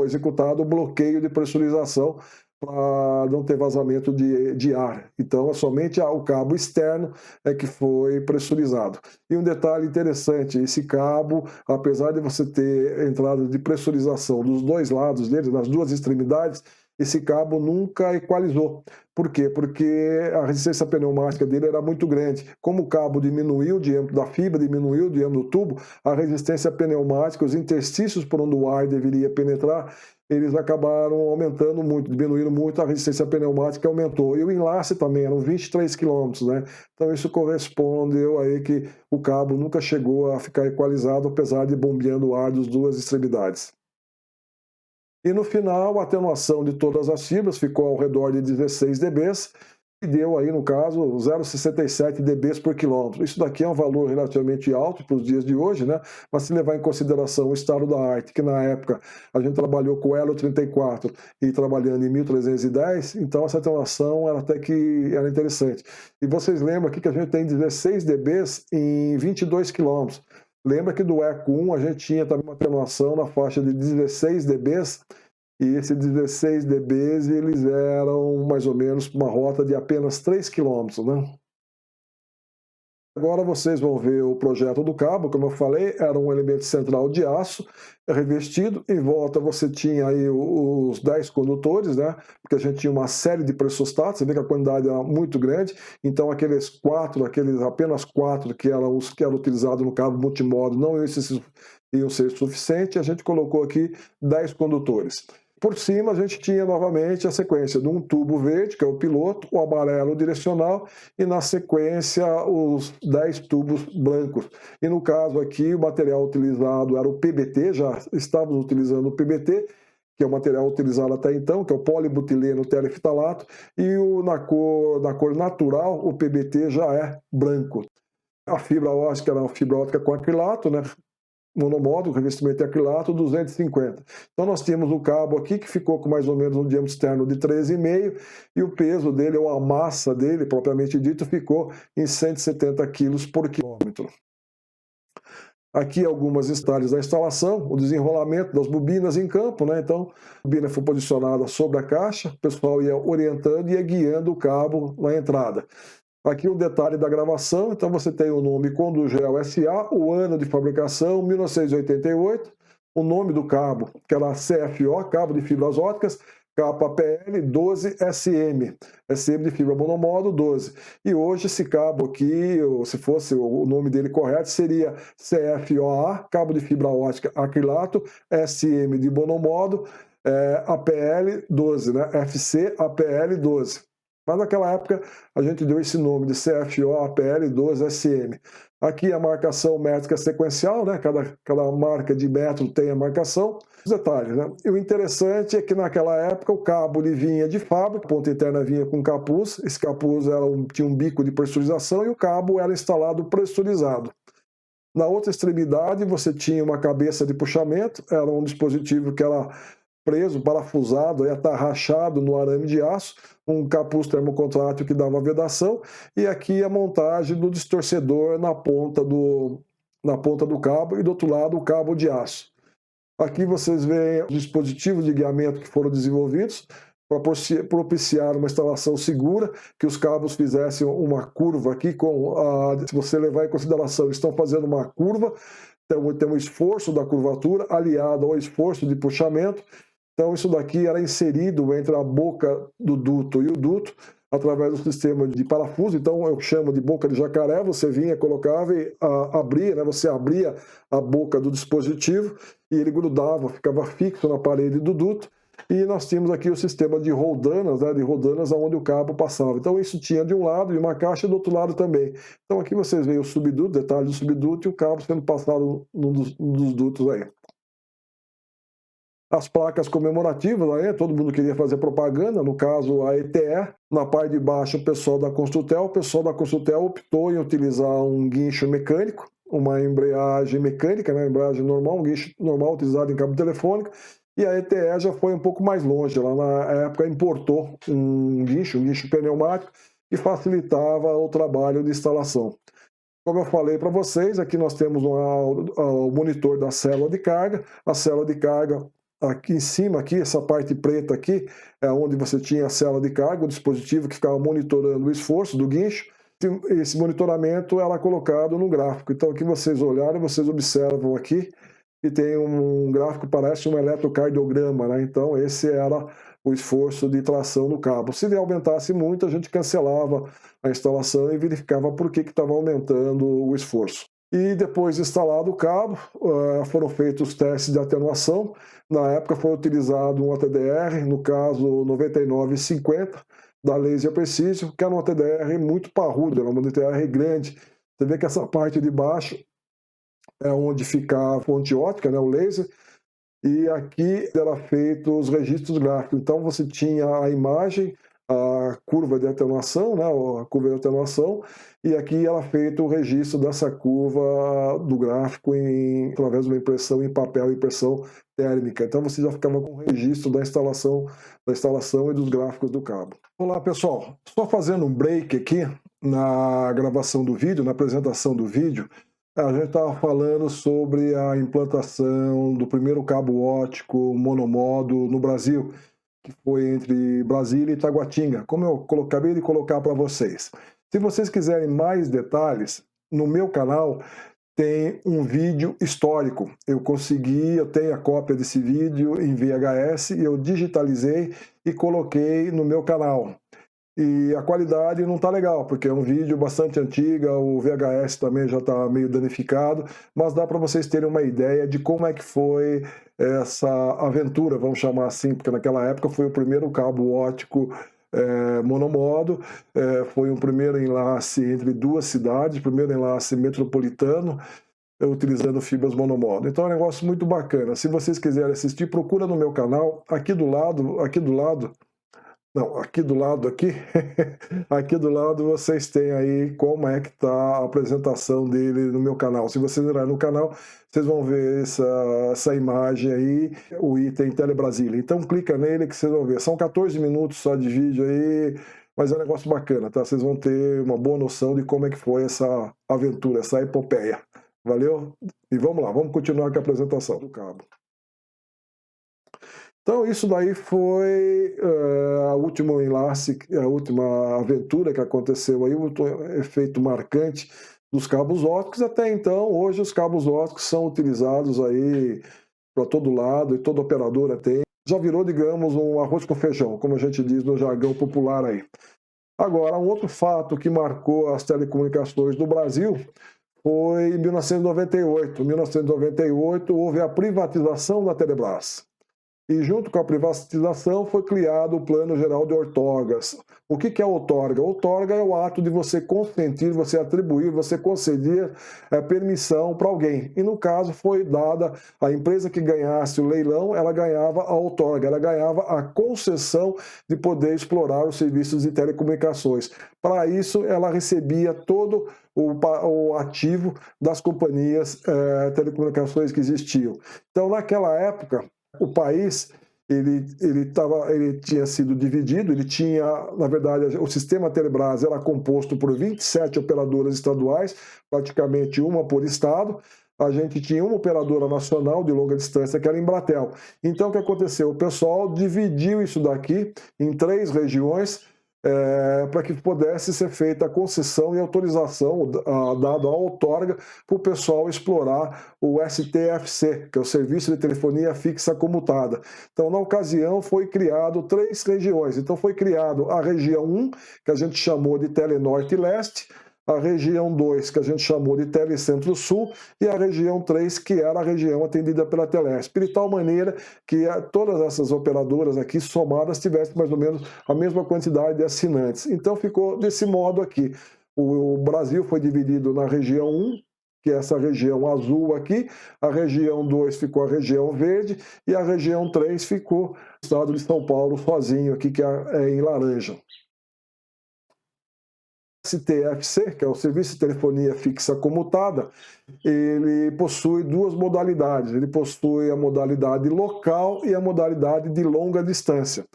executado o bloqueio de pressurização para não ter vazamento de ar. Então, somente o cabo externo é que foi pressurizado. E um detalhe interessante, esse cabo, apesar de você ter entrada de pressurização dos dois lados dele, nas duas extremidades, esse cabo nunca equalizou. Por quê? Porque a resistência pneumática dele era muito grande. Como o cabo diminuiu o diâmetro da fibra, diminuiu o diâmetro do tubo, a resistência pneumática, os interstícios por onde o ar deveria penetrar, eles acabaram aumentando muito, diminuindo muito, a resistência pneumática aumentou. E o enlace também, eram 23 quilômetros, né? Então isso correspondeu aí que o cabo nunca chegou a ficar equalizado, apesar de bombeando o ar das duas extremidades. E no final, a atenuação de todas as fibras ficou ao redor de 16 dB, e deu aí, no caso, 0,67 dB por quilômetro. Isso daqui é um valor relativamente alto para os dias de hoje, né? Mas se levar em consideração o estado da arte, que na época a gente trabalhou com o Elo 34 e trabalhando em 1310, então essa atenuação era até que era interessante. E vocês lembram aqui que a gente tem 16 dB em 22 quilômetros. Lembra que do Eco 1 a gente tinha também uma atenuação na faixa de 16 dB, e esses 16 dB eles eram mais ou menos uma rota de apenas 3 km, né? Agora vocês vão ver o projeto do cabo, como eu falei, era um elemento central de aço revestido, em volta você tinha aí os 10 condutores, né? Porque a gente tinha uma série de pressostatos, você vê que a quantidade era muito grande, então aqueles apenas 4 que eram os que eram utilizados no cabo multimodo não iam ser suficientes, a gente colocou aqui 10 condutores. Por cima, a gente tinha novamente a sequência de um tubo verde, que é o piloto, o amarelo direcional, e na sequência os 10 tubos brancos. E no caso aqui, o material utilizado era o PBT, já estávamos utilizando o PBT, que é o material utilizado até então, que é o polibutileno terefitalato, e na cor natural, o PBT já é branco. A fibra ótica era uma fibra ótica com acrilato, né? Monomodo, revestimento de acrilato, 250. Então nós tínhamos o cabo aqui que ficou com mais ou menos um diâmetro externo de 13,5 e o peso dele, ou a massa dele, propriamente dito, ficou em 170 quilos por quilômetro. Aqui algumas detalhes da instalação, o desenrolamento das bobinas em campo, né? Então a bobina foi posicionada sobre a caixa, o pessoal ia orientando e ia guiando o cabo na entrada. Aqui um detalhe da gravação, então você tem o nome Condugel SA, o ano de fabricação, 1988, o nome do cabo, que era CFO, cabo de fibras óticas, capa PL 12SM, SM de fibra monomodo 12. E hoje esse cabo aqui, se fosse o nome dele correto, seria CFOA, cabo de fibra ótica acrilato, SM de monomodo, APL 12, né? FC APL 12. Mas naquela época a gente deu esse nome de CFO APL 12SM. Aqui a marcação métrica sequencial, né? Cada marca de metro tem a marcação. Os detalhes, né? E o interessante é que naquela época o cabo ele vinha de fábrica, a ponta interna vinha com capuz, esse capuz tinha um bico de pressurização e o cabo era instalado pressurizado. Na outra extremidade você tinha uma cabeça de puxamento, era um dispositivo que era preso, parafusado, ia estar rachado no arame de aço, um capuz termocontrátil que dava vedação, e aqui a montagem do distorcedor na ponta do cabo e do outro lado o cabo de aço. Aqui vocês veem os dispositivos de guiamento que foram desenvolvidos para propiciar uma instalação segura, que os cabos fizessem uma curva aqui, se você levar em consideração, eles estão fazendo uma curva, tem um esforço da curvatura aliado ao esforço de puxamento. Então isso daqui era inserido entre a boca do duto e o duto através do sistema de parafuso, então eu chamo de boca de jacaré, você vinha, colocava e abria, né? Você abria a boca do dispositivo e ele grudava, ficava fixo na parede do duto, e nós tínhamos aqui o sistema de roldanas, né? De roldanas onde o cabo passava. Então isso tinha de um lado e uma caixa e do outro lado também. Então aqui vocês veem o subduto, detalhe do subduto e o cabo sendo passado num dos dutos aí. As placas comemorativas, aí, todo mundo queria fazer propaganda, no caso a ETE, na parte de baixo o pessoal da Construtel optou em utilizar um guincho mecânico, uma embreagem mecânica, né, embreagem normal, um guincho normal utilizado em cabo telefônico, e a ETE já foi um pouco mais longe, ela na época importou um guincho pneumático, que facilitava o trabalho de instalação. Como eu falei para vocês, aqui nós temos o monitor da célula de carga, a célula de carga. Aqui em cima, essa parte preta aqui, é onde você tinha a célula de carga, o dispositivo que ficava monitorando o esforço do guincho. Esse monitoramento era colocado no gráfico. Então aqui vocês olharem, vocês observam aqui que tem um gráfico que parece um eletrocardiograma, né? Então esse era o esforço de tração do cabo. Se ele aumentasse muito, a gente cancelava a instalação e verificava por que estava aumentando o esforço. E depois de instalado o cabo, foram feitos os testes de atenuação. Na época foi utilizado um ATDR, no caso 9950, da Laser Precision, que era um ATDR muito parrudo, era um ATDR grande. Você vê que essa parte de baixo é onde fica a fonte óptica, né, o laser, e aqui era feito os registros gráficos. Então você tinha a imagem, a curva de atenuação, né, a curva de atenuação, e aqui era feito o registro dessa curva do gráfico através de uma impressão em papel, impressão térmica. Então você já ficava com o registro da instalação e dos gráficos do cabo. Olá pessoal, só fazendo um break aqui na gravação do vídeo, na apresentação do vídeo. A gente estava falando sobre a implantação do primeiro cabo óptico monomodo no Brasil, que foi entre Brasília e Taguatinga, como eu acabei de colocar para vocês. Se vocês quiserem mais detalhes, no meu canal tem um vídeo histórico. Eu tenho a cópia desse vídeo em VHS e eu digitalizei e coloquei no meu canal. E a qualidade não está legal, porque é um vídeo bastante antigo, o VHS também já está meio danificado, mas dá para vocês terem uma ideia de como é que foi essa aventura, vamos chamar assim, porque naquela época foi o primeiro cabo óptico monomodo, foi um primeiro enlace entre duas cidades, primeiro enlace metropolitano, utilizando fibras monomodo. Então é um negócio muito bacana. Se vocês quiserem assistir, procura no meu canal, aqui do lado Não, aqui do lado, aqui do lado vocês têm aí como é que está a apresentação dele no meu canal. Se vocês entrarem no canal, vocês vão ver essa imagem aí, o item Telebrasília. Então clica nele que vocês vão ver. São 14 minutos só de vídeo aí, mas é um negócio bacana, tá? Vocês vão ter uma boa noção de como é que foi essa aventura, essa epopeia. Valeu? E vamos lá, vamos continuar com a apresentação do cabo. Então, isso daí foi a última enlace, a última aventura que aconteceu aí, o efeito marcante dos cabos óticos. Até então, hoje os cabos óticos são utilizados aí para todo lado e toda operadora tem. Já virou, digamos, um arroz com feijão, como a gente diz no jargão popular aí. Agora, um outro fato que marcou as telecomunicações do Brasil foi em 1998. Em 1998 houve a privatização da Telebrás. E junto com a privatização foi criado o Plano Geral de Outorgas. O que é outorga? Outorga é o ato de você consentir, você atribuir, você conceder permissão para alguém. E no caso foi dada a empresa que ganhasse o leilão, ela ganhava a outorga, ela ganhava a concessão de poder explorar os serviços de telecomunicações. Para isso, ela recebia todo o ativo das companhias telecomunicações que existiam. Então, naquela época, o país ele tinha sido dividido, ele tinha, na verdade, o sistema Telebrás era composto por 27 operadoras estaduais, praticamente uma por estado. A gente tinha uma operadora nacional de longa distância, que era a Embratel. Então, o que aconteceu? O pessoal dividiu isso daqui em 3 regiões, para que pudesse ser feita a concessão e autorização dada a outorga para o pessoal explorar o STFC, que é o Serviço de Telefonia Fixa Comutada. Então, na ocasião, foi criado 3 regiões. Então, foi criado a região 1, que a gente chamou de Telenorte e Leste, a região 2, que a gente chamou de Telecentro-Sul, e a região 3, que era a região atendida pela Telesp, de tal maneira que todas essas operadoras aqui somadas tivessem mais ou menos a mesma quantidade de assinantes. Então ficou desse modo aqui. O Brasil foi dividido na região 1, que é essa região azul aqui, a região 2 ficou a região verde, e a região 3 ficou o estado de São Paulo sozinho aqui, que é em laranja. STFC, que é o Serviço de Telefonia Fixa Comutada, ele possui 2 modalidades. Ele possui a modalidade local e a modalidade de longa distância.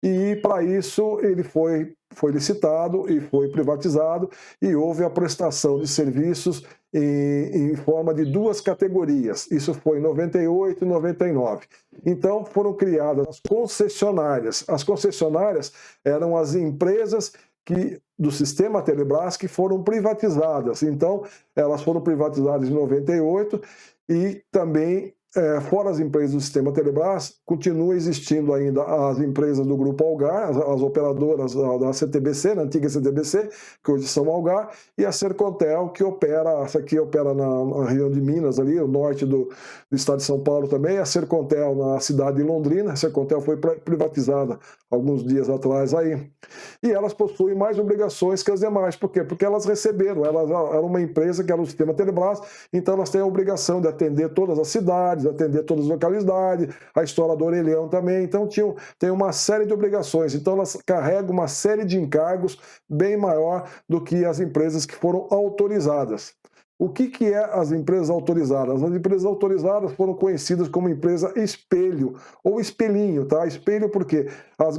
E para isso ele foi licitado e foi privatizado, e houve a prestação de serviços em forma de 2 categorias. Isso foi em 98 e 99. Então foram criadas as concessionárias. As concessionárias eram as empresas do sistema Telebrás que foram privatizadas. Então, elas foram privatizadas em 98 e também, fora as empresas do sistema Telebrás, continua existindo ainda as empresas do Grupo Algar, as operadoras da CTBC, na antiga CTBC, que hoje são Algar, e a Sercontel, que opera, essa aqui opera na região de Minas, ali, o norte do estado de São Paulo também, a Sercontel na cidade de Londrina. A Sercontel foi privatizada alguns dias atrás aí. E elas possuem mais obrigações que as demais. Por quê? Porque elas receberam, elas eram uma empresa que era o sistema Telebrás, então elas têm a obrigação de atender todas as cidades, atender todas as localidades, a história do orelhão também. Então tem uma série de obrigações. Então elas carregam uma série de encargos bem maior do que as empresas que foram autorizadas. O que é as empresas autorizadas? As empresas autorizadas foram conhecidas como empresa espelho ou espelhinho, tá? Espelho porque as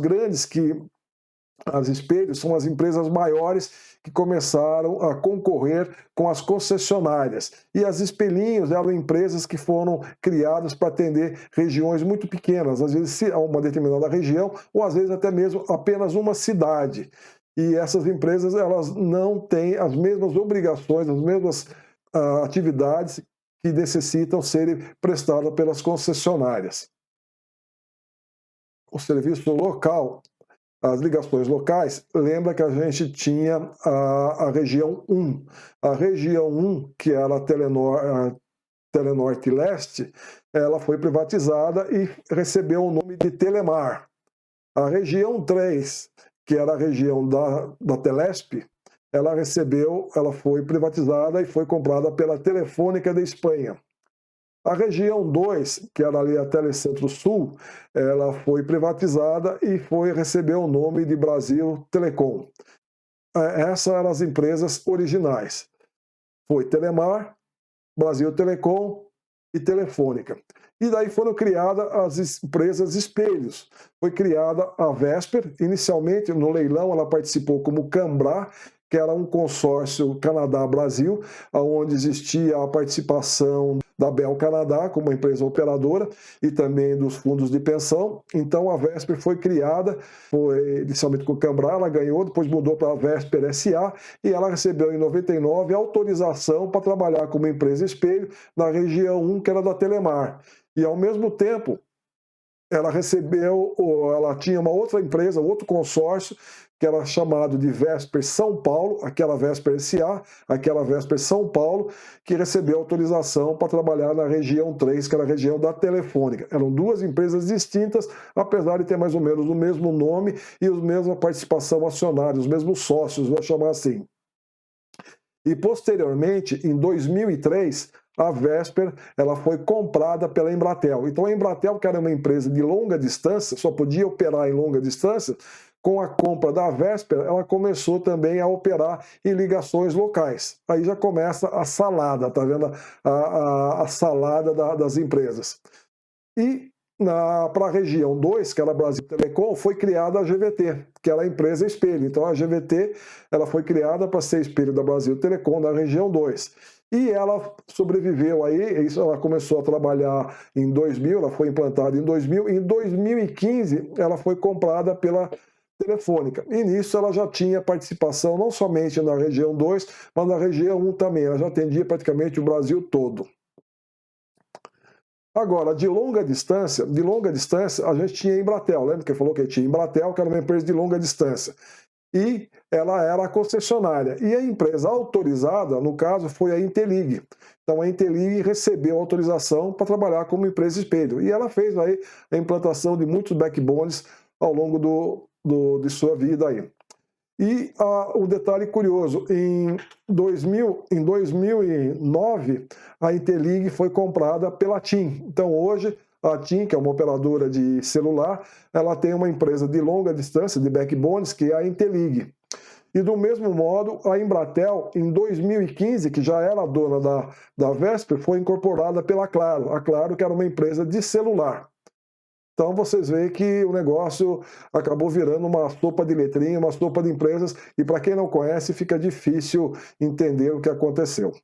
espelhos são as empresas maiores que começaram a concorrer com as concessionárias. E as espelhinhos eram empresas que foram criadas para atender regiões muito pequenas, às vezes uma determinada região, ou às vezes até mesmo apenas uma cidade. E essas empresas, elas não têm as mesmas obrigações, as mesmas atividades que necessitam serem prestadas pelas concessionárias. O serviço local, as ligações locais, lembra que a gente tinha a região 1. A região 1, que era a Telenorte e Leste, ela foi privatizada e recebeu o nome de Telemar. A região 3, que era a região da Telesp, ela foi privatizada e foi comprada pela Telefônica da Espanha. A região 2, que era ali a Telecentro Sul, ela foi privatizada e recebeu o nome de Brasil Telecom. Essas eram as empresas originais. Foi Telemar, Brasil Telecom e Telefônica. E daí foram criadas as empresas espelhos. Foi criada a Vesper, inicialmente no leilão ela participou como Cambra, que era um consórcio Canadá-Brasil, onde existia a participação da Bell Canadá como empresa operadora e também dos fundos de pensão. Então a Vesper foi criada, foi inicialmente com o Cambra, ela ganhou, depois mudou para a Vesper SA e ela recebeu em 99 autorização para trabalhar como empresa espelho na região 1, que era da Telemar. E ao mesmo tempo ela tinha uma outra empresa, outro consórcio, que era chamado de Vesper São Paulo, aquela Vesper SA, aquela Vesper São Paulo, que recebeu autorização para trabalhar na região 3, que era a região da Telefônica. Eram duas empresas distintas, apesar de ter mais ou menos o mesmo nome e a mesma participação acionária, os mesmos sócios, vou chamar assim. E posteriormente, em 2003, a Vesper ela foi comprada pela Embratel. Então a Embratel, que era uma empresa de longa distância, só podia operar em longa distância, com a compra da Vesper, ela começou também a operar em ligações locais. Aí já começa a salada, tá vendo? A salada das empresas. E para a região 2, que era Brasil Telecom, foi criada a GVT, que era a empresa espelho. Então a GVT ela foi criada para ser espelho da Brasil Telecom na região 2. E ela sobreviveu aí, ela começou a trabalhar em 2000, ela foi implantada em 2000, e em 2015 ela foi comprada pela Telefônica. E nisso ela já tinha participação não somente na região 2, mas na região 1 também. Ela já atendia praticamente o Brasil todo. Agora, de longa distância, a gente tinha a Embratel. Lembra que falou que tinha a Embratel, que era uma empresa de longa distância. E ela era a concessionária. E a empresa autorizada, no caso, foi a Intelig. Então a Intelig recebeu autorização para trabalhar como empresa espelho. E ela fez aí a implantação de muitos backbones ao longo de sua vida aí. E um detalhe curioso, em 2009, a Intelig foi comprada pela TIM. Então hoje, a TIM, que é uma operadora de celular, ela tem uma empresa de longa distância, de backbones, que é a Intelig. E do mesmo modo, a Embratel, em 2015, que já era dona da Vesper, foi incorporada pela Claro. A Claro, que era uma empresa de celular. Então vocês veem que o negócio acabou virando uma sopa de letrinha, uma sopa de empresas, e para quem não conhece, fica difícil entender o que aconteceu.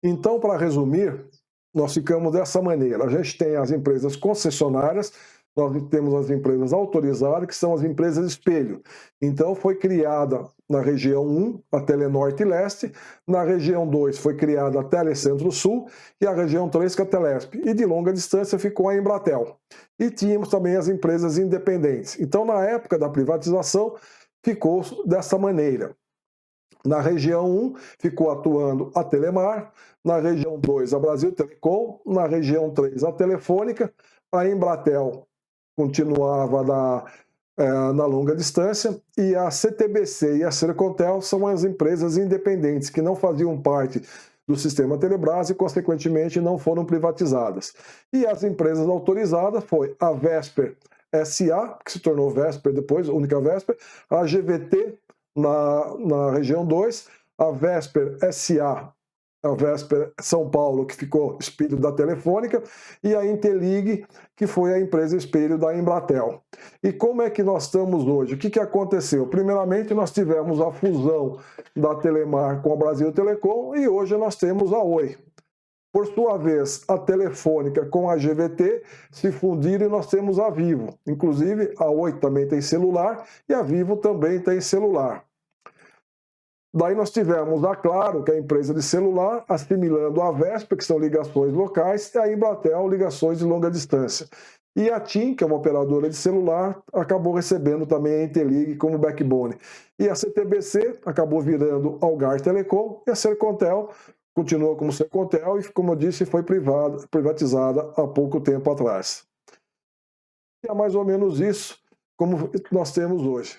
Então, para resumir, nós ficamos dessa maneira. A gente tem as empresas concessionárias, nós temos as empresas autorizadas, que são as empresas espelho. Então, foi criada na região 1, a Telenorte e Leste, na região 2 foi criada a Telecentro Sul e a região 3, que é a Telesp. E de longa distância ficou a Embratel. E tínhamos também as empresas independentes. Então, na época da privatização, ficou dessa maneira. Na região 1 ficou atuando a Telemar, na região 2 a Brasil Telecom, na região 3 a Telefônica, a Embratel continuava na longa distância, e a CTBC e a Sercontel são as empresas independentes que não faziam parte do sistema Telebrás e, consequentemente, não foram privatizadas. E as empresas autorizadas foi a Vesper SA, que se tornou Vesper depois, única Vesper, a GVT na região 2, a Vesper SA, a Vesper São Paulo, que ficou espelho da Telefônica, e a Intelig, que foi a empresa espelho da Embratel. E como é que nós estamos hoje? O que aconteceu? Primeiramente, nós tivemos a fusão da Telemar com a Brasil Telecom, e hoje nós temos a Oi. Por sua vez, a Telefônica com a GVT se fundiram e nós temos a Vivo. Inclusive, a Oi também tem celular e a Vivo também tem celular. Daí nós tivemos a Claro, que é a empresa de celular, assimilando a Vesper, que são ligações locais, e a Embratel, ligações de longa distância. E a TIM, que é uma operadora de celular, acabou recebendo também a Intelig como backbone. E a CTBC acabou virando Algar Telecom, e a Sercontel continuou como Sercontel e, como eu disse, foi privatizada há pouco tempo atrás. E é mais ou menos isso como nós temos hoje.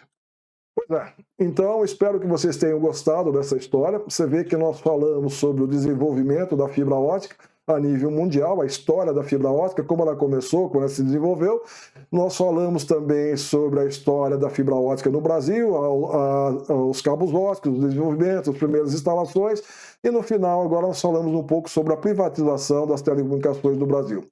Pois é. Então, espero que vocês tenham gostado dessa história. Você vê que nós falamos sobre o desenvolvimento da fibra ótica a nível mundial, a história da fibra ótica, como ela começou, como ela se desenvolveu. Nós falamos também sobre a história da fibra ótica no Brasil, os cabos óticos, o desenvolvimento, as primeiras instalações. E no final, agora nós falamos um pouco sobre a privatização das telecomunicações no Brasil.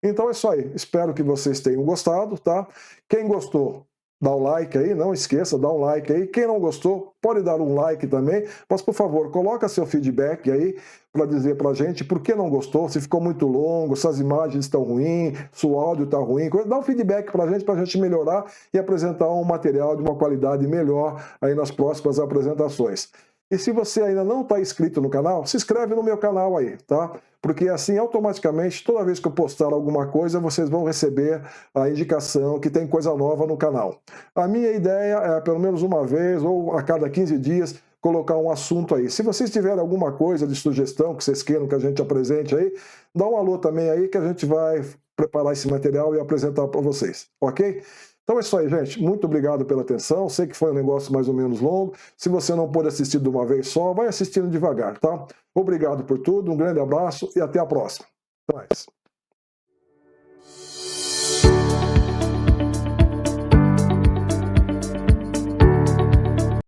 Então é isso aí. Espero que vocês tenham gostado, tá? Quem gostou, dá um like aí, não esqueça, dá um like aí. Quem não gostou, pode dar um like também, mas por favor, coloca seu feedback aí para dizer para a gente por que não gostou, se ficou muito longo, se as imagens estão ruins, se o áudio está ruim, dá um feedback para a gente melhorar e apresentar um material de uma qualidade melhor aí nas próximas apresentações. E se você ainda não está inscrito no canal, se inscreve no meu canal aí, tá? Porque assim, automaticamente, toda vez que eu postar alguma coisa, vocês vão receber a indicação que tem coisa nova no canal. A minha ideia é, pelo menos uma vez ou a cada 15 dias, colocar um assunto aí. Se vocês tiverem alguma coisa de sugestão que vocês queiram que a gente apresente aí, dá um alô também aí que a gente vai preparar esse material e apresentar para vocês, ok? Então é isso aí, gente. Muito obrigado pela atenção. Sei que foi um negócio mais ou menos longo. Se você não pôde assistir de uma vez só, vai assistindo devagar, tá? Obrigado por tudo, um grande abraço e até a próxima. Até mais.